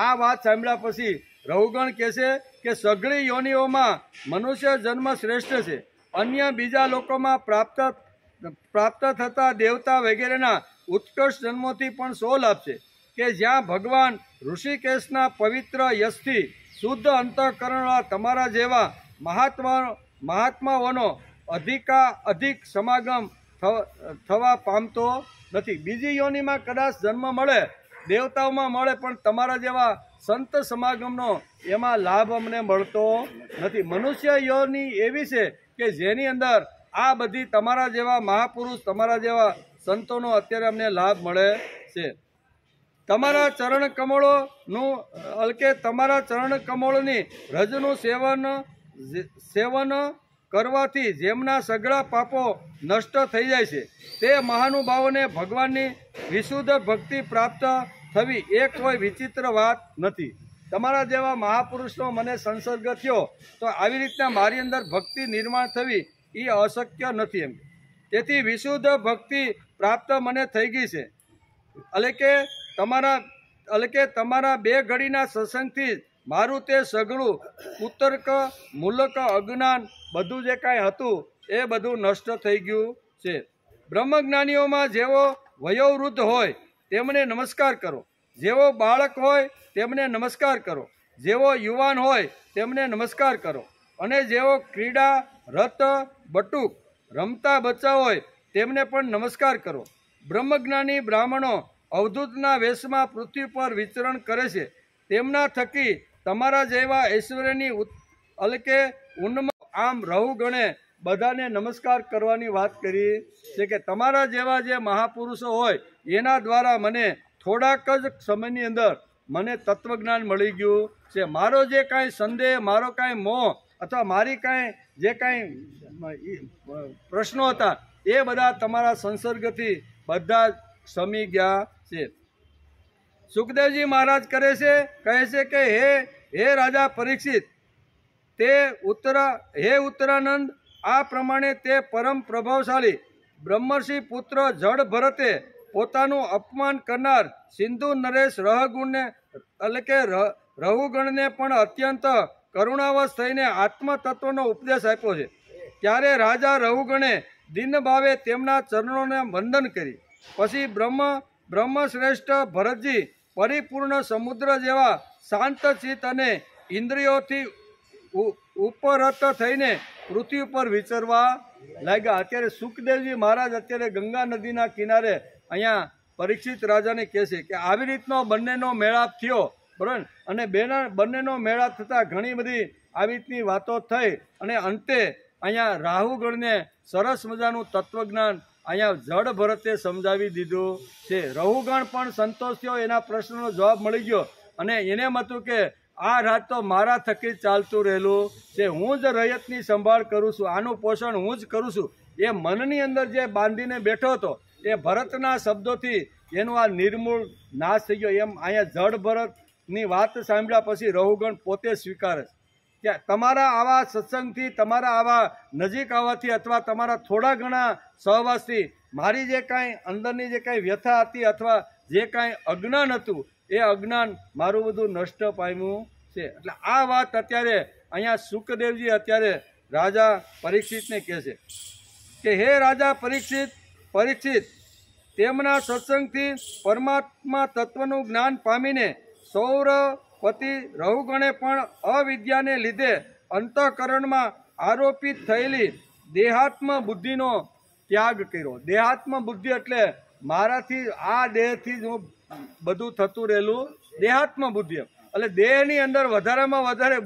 આ વાત સાંભળ્યા પછી રહુગણ કહે છે કે સઘળી યોનિઓમાં મનુષ્ય જન્મ શ્રેષ્ઠ છે. અન્ય બીજા લોકોમાં પ્રાપ્ત થતા દેવતા વગેરેના ઉત્કર્ષ જન્મોથી પણ 100 લાભ છે. કે જ્યાં ભગવાન ઋષિકેશના પવિત્ર યશથી શુદ્ધ અંતઃકરણવાળા તમારા જેવા મહાત્માઓનો અધિક સમાગમ થવા પામતો નથી. બીજી યોનિમાં કદાચ જન્મ મળે, દેવતાઓમાં મળે, પણ તમારા જેવા સંત સમાગમનો એમાં લાભ અમને મળતો નથી. મનુષ્ય યોનિ એવી છે કે જેની અંદર આ બધી તમારા જેવા મહાપુરુષ, તમારા જેવા સંતોનો અત્યારે અમને લાભ મળે છે. તમારા ચરણ કમળોની રજનું સેવન કરવાથી જેમના સઘળા પાપો નષ્ટ થઈ જાય છે, તે મહાનુભાવોને ભગવાનની વિશુદ્ધ ભક્તિ પ્રાપ્ત થવી એ કોઈ વિચિત્ર વાત નથી. તમારા જેવા મહાપુરુષનો મને સંસર્ગ થયો તો આવી રીતના મારી અંદર ભક્તિ નિર્માણ થવી એ અશક્ય નથી. એમ તેથી વિશુદ્ધ ભક્તિ પ્રાપ્ત મને થઈ ગઈ છે. એટલે કે તમારા 2 ઘડીના સત્સંગથી મારું તે સઘળું કુતર્ક, મૂલક, અજ્ઞાન બધું જે કાંઈ હતું એ બધું નષ્ટ થઈ ગયું છે. બ્રહ્મજ્ઞાનીઓમાં જેવો વયોવૃદ્ધ હોય તેમને નમસ્કાર કરો, જેવો બાળક હોય તેમને નમસ્કાર કરો, જેવો યુવાન હોય તેમને નમસ્કાર કરો, અને જેવો ક્રીડા રત બટુક રમતા બચ્ચા હોય તેમને પણ નમસ્કાર કરો. બ્રહ્મજ્ઞાની બ્રાહ્મણો અવધૂતના વેશમાં પૃથ્વી પર વિચરણ કરે છે, તેમના થકી તમારા જેવા ઐશ્વર્યની અલકે ઉન્નત આમ રહુ ગણે બધાને નમસ્કાર કરવાની વાત કરી છે કે તમારા જેવા જે મહાપુરુષો હોય એના દ્વારા મને થોડાક જ સમયની અંદર મને તત્વજ્ઞાન મળી ગયું છે. મારો જે કાંઈ સંદેહ, મારો કાંઈ મોહ અથવા મારી કાંઈ જે કાંઈ પ્રશ્નો હતા એ બધા તમારા સંસર્ગથી બધા જ શમી ગયા છે. સુખદેવજી મહારાજ કહે છે કે હે રાજા પરીક્ષિત, હે ઉત્તરાનંદ, આ પ્રમાણે તે પરમ પ્રભાવશાળી બ્રહ્મર્ષિ પુત્ર જડ ભરતે પોતાનું અપમાન કરનાર સિંધુ નરેશ રહગુણને એટલે કે રહુગણને પણ અત્યંત કરુણાવશ થઈને આત્મતત્વનો ઉપદેશ આપ્યો છે. ત્યારે રાજા રહુગણે દિન ભાવે તેમના ચરણોને વંદન કરી. પછી બ્રહ્મશ્રેષ્ઠ ભરતજી પરિપૂર્ણ સમુદ્ર જેવા શાંતચિત્ત અને ઇન્દ્રિયોથી ઉપરત થઈને પૃથ્વી ઉપર વિચરવા લાગ્યા. અત્યારે સુખદેવજી મહારાજ અત્યારે ગંગા નદીના કિનારે અહીંયા પરીક્ષિત રાજાને કહે છે કે આવી રીતનો બંનેનો મેળાપ થયો, બરાબર, અને બંનેનો મેળાપ થતાં ઘણી બધી આવી રીતની વાતો થઈ અને અંતે અહીંયા રાહુગણને સરસ મજાનું તત્વજ્ઞાન અહીંયા જડ ભરતે સમજાવી દીધું છે. રહુગણ પણ સંતોષ થયો, એના પ્રશ્નનો જવાબ મળી ગયો અને એને એમ હતું કે આ રાત તો મારા થકી ચાલતું રહેલું છે, હું જ રૈયતની સંભાળ કરું છું, આનું પોષણ હું જ કરું છું. એ મનની અંદર જે બાંધીને બેઠો હતો એ ભરતના શબ્દોથી એનું આ નિર્મૂળ નાશ થઈ ગયો. એમ અહીંયા જડ ભરતની વાત સાંભળ્યા પછી રહુગણ પોતે સ્વીકારે કે તમારા આવા સત્સંગથી, તમારા આવા નજીક આવવાથી અથવા તમારા થોડા ઘણા સહવાસથી મારી જે કાંઈ અંદરની જે કાંઈ વ્યથા હતી અથવા જે કાંઈ અજ્ઞાન હતું એ અજ્ઞાન મારું બધું નષ્ટ પામ્યું છે. એટલે આ વાત અત્યારે અહીંયા સુખદેવજી અત્યારે રાજા પરીક્ષિતને કહે છે કે હે રાજા પરીક્ષિત, તેમના સત્સંગથી પરમાત્મા તત્વનું જ્ઞાન પામીને સૌરપતિ રહુગણે પણ અવિદ્યાને લીધે અંતઃકરણમાં આરોપિત થયેલી દેહાત્મ બુદ્ધિનો ત્યાગ કર્યો. દેહાત્મ બુદ્ધિ એટલે મારાથી આ દેહથી જ હું બધું થતું રહેલું, દેહાત્મ બુદ્ધિ એટલે દેહની અંદર વધારેમાં વધારે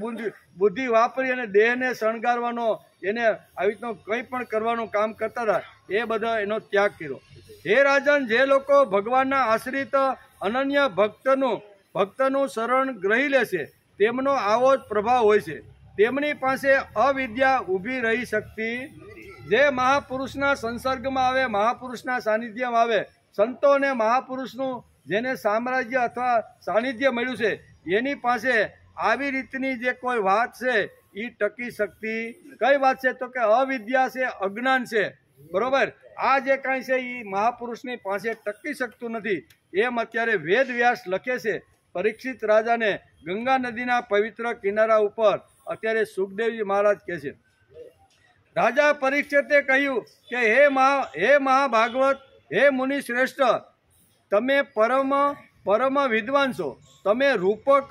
બુદ્ધિ વાપરી અને દેહને શણગારવાનો, એને આવી રીતનો કંઈ પણ કરવાનું કામ કરતા હતા એ બધા એનો ત્યાગ કર્યો. હે રાજન, જે લોકો ભગવાનના આશ્રિત અનન્ય ભક્તનું શરણ ગ્રહી લે છે તેમનો આવો જ પ્રભાવ હોય છે. તેમની પાસે અવિદ્યા ઊભી રહી શકતી. જે મહાપુરુષના સંસર્ગમાં આવે, મહાપુરુષના સાનિધ્યમાં આવે, સંતો અને મહાપુરુષનું જેને સામ્રાજ્ય અથવા સાનિધ્ય મળ્યું છે એની પાસે આવી રીતની જે કોઈ વાત છે એ ટકી શકતી. કઈ વાત છે તો કે અવિદ્યા છે, અજ્ઞાન છે, બરોબર. આ જે કાંઈ છે એ મહાપુરુષની પાસે ટકી શકતું નથી. એમ અત્યારે વેદ વ્યાસ લખે છે પરીક્ષિત રાજાને ગંગા નદીના પવિત્ર કિનારા ઉપર અત્યારે સુખદેવજી મહારાજ કહે છે. રાજા પરીક્ષિતે કહ્યું કે હે મહાભાગવત, હે મુનિ શ્રેષ્ઠ, તમે પરમ વિદ્વાન છો. તમે રૂપક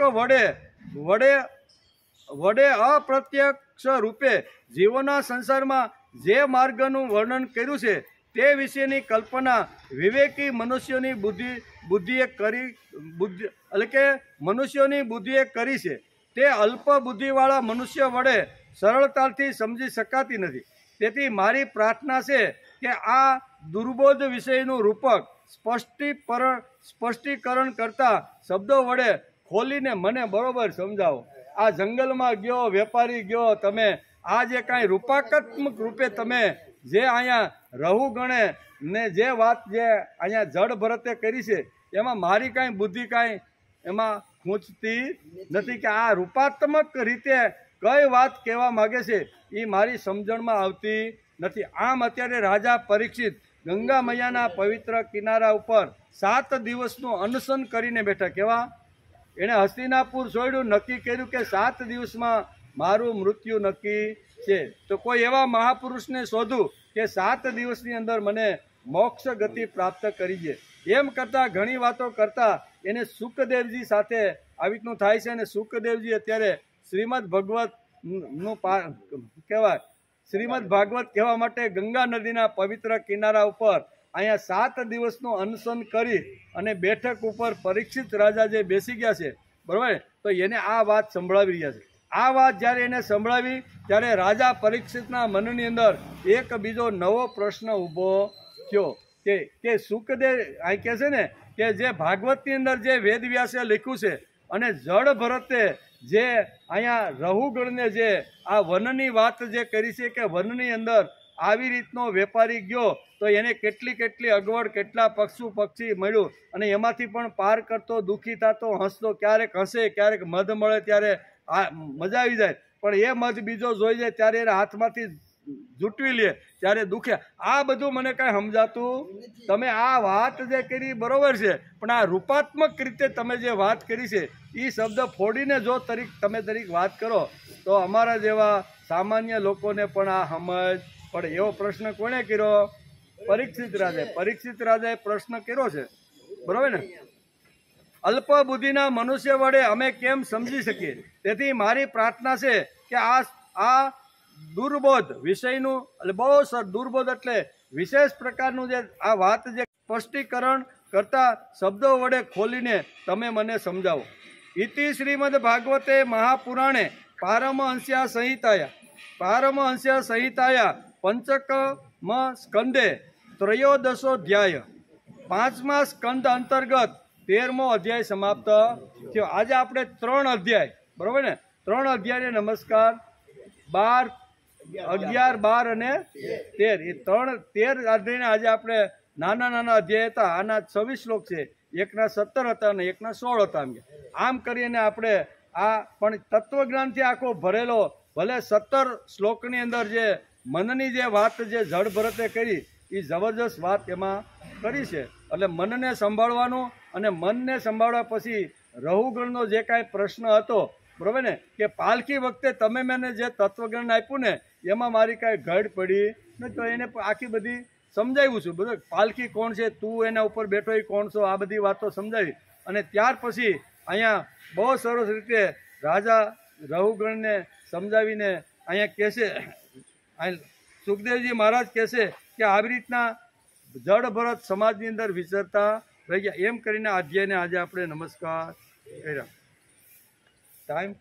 વડે અપ્રત્યક્ષ રૂપે જીવોના સંસારમાં જે માર્ગનું વર્ણન કર્યું છે તે વિશેની કલ્પના વિવેકી મનુષ્યોની બુદ્ધિએ કરી છે. તે અલ્પ બુદ્ધિવાળા મનુષ્ય વડે સરળતાથી સમજી શકાતી નથી. તેથી મારી પ્રાર્થના છે કે આ દુર્બોધ વિષયનું રૂપક સ્પષ્ટીકરણ કરતા શબ્દો વડે ખોલીને મને બરોબર સમજાવો. આ જંગલમાં ગયો વેપારી ગયો, તમે આ જે કાંઈ રૂપાકાત્મક રૂપે તમે જે અહીંયા રહુ ગણે ને જે વાત જે અહીંયા જડ ભરતે કરી છે એમાં મારી કાંઈ બુદ્ધિ કાંઈ એમાં ખૂંચતી નથી કે આ રૂપાત્મક રીતે કઈ વાત કહેવા માગે છે એ મારી સમજણમાં આવતી નથી. આમ અત્યારે રાજા પરીક્ષિત ગંગા મૈયાના પવિત્ર કિનારા ઉપર 7 દિવસનું અનશન કરીને બેઠા. કેવા એણે હસ્તિનાપુર છોડ્યું, નક્કી કર્યું કે 7 દિવસમાં મારું મૃત્યુ નક્કી છે. તો કોઈ એવા મહાપુરુષને શોધું કે 7 દિવસની અંદર મને મોક્ષ ગતિ પ્રાપ્ત કરી છે. એમ કરતાં ઘણી વાતો કરતાં એને શુકદેવજી સાથે આવી રીતનું થાય છે. અને શુકદેવજી અત્યારે શ્રીમદ ભગવતનું કહેવાય શ્રીમદ ભાગવત કહેવા માટે ગંગા નદીના પવિત્ર કિનારા ઉપર અહીંયા 7 દિવસનું અનશન કરી અને બેઠક ઉપર પરીક્ષિત રાજા જે બેસી ગયા છે, બરાબર, તો એને આ વાત સંભળાવી રહ્યા છે. આ વાત જ્યારે એને સંભળાવી ત્યારે રાજા પરીક્ષિતના મનની અંદર એક બીજો નવો પ્રશ્ન ઊભો થયો કે શુકદેવ આ કહે છે ને કે જે ભાગવતની અંદર જે વેદવ્યાસે લખ્યું છે અને જળ ભરતે જે અહીંયા રહુગણને જે આ વનની વાત જે કરી છે કે વનની અંદર આવી રીતનો વેપારી ગયો તો એને કેટલી અગવડ, કેટલા પક્ષી મળ્યું અને એમાંથી પણ પાર કરતો, દુઃખી થતો, હસતો, ક્યારેક હસે, ક્યારેક મધ મળે ત્યારે મજા આવી જાય, પણ એ મધ બીજો જોઈ જાય ત્યારે એના હાથમાંથી જૂટવી લે ત્યારે દુખે. આ બધું મને કાંઈ સમજાતું. તમે આ વાત જે કરી બરોબર છે, પણ આ રૂપાત્મક રીતે તમે જે વાત કરી છે એ શબ્દ ફોડીને જો તમે વાત કરો તો અમારા જેવા સામાન્ય લોકોને પણ આ સમજ પડે. એવો પ્રશ્ન કોણે કર્યો? પરીક્ષિત રાજાએ પ્રશ્ન કર્યો છે, બરોબર ને. અલ્પ બુદ્ધિના મનુષ્ય વડે અમે કેમ સમજી શકીએ? તેથી મારી પ્રાર્થના છે કે આ દુર્બોધ વિષયનું એટલે બહુ સર દુર્બોધ એટલે વિશેષ પ્રકારનું જે આ વાત જે સ્પષ્ટીકરણ કરતા શબ્દો વડે ખોલીને તમે મને સમજાવો. ઇતિ શ્રીમદ ભાગવતે મહાપુરાણે પારમહંસ્યા સંહિતાયા પંચકમ સ્કંદે ત્રયોદશોધ્યાય 5મા સ્કંદ અંતર્ગત 13મો અધ્યાય સમાપ્ત થયો. આજે આપણે 3 અધ્યાય, બરોબર ને, 3 અધ્યાયને નમસ્કાર 12, 11, 12 અને 13 એ 13 અધ્યાયને આજે આપણે નાના અધ્યાય હતા. આના 26 શ્લોક છે, એકના 17 હતા અને એકના 16 હતા. આમ કરીને આપણે આ પણ તત્વજ્ઞાનથી આખો ભરેલો, ભલે 17 શ્લોકની અંદર જે મનની જે વાત જે જળ ભરતે કરી એ જબરજસ્ત વાત એમાં કરી છે. એટલે મનને સંભાળવાનું અને મનને સંભાળવા પછી રહુગણનો જે કાંઈ પ્રશ્ન હતો, બરોબર ને, કે પાલખી વખતે તમે મને જે તત્વજ્ઞાન આપ્યું ને એમાં મારી કાંઈ ઘડ પડી ને, તો એને આખી બધી સમજાવ્યું છું. બધું પાલખી કોણ છે, તું એના ઉપર બેઠો એ કોણ છો, આ બધી વાતો સમજાવી. અને ત્યાર પછી અહીંયા બહુ સરસ રીતે રાજા રહુગણને સમજાવીને અહીંયા કહે છે, સુખદેવજી મહારાજ કહે છે કે આવી રીતના જળ ભરત સમાજની અંદર વિચરતા રહી ગયા. એમ કરીને અધ્યાયને આજે આપણે નમસ્કાર કર્યા. ટાઈમ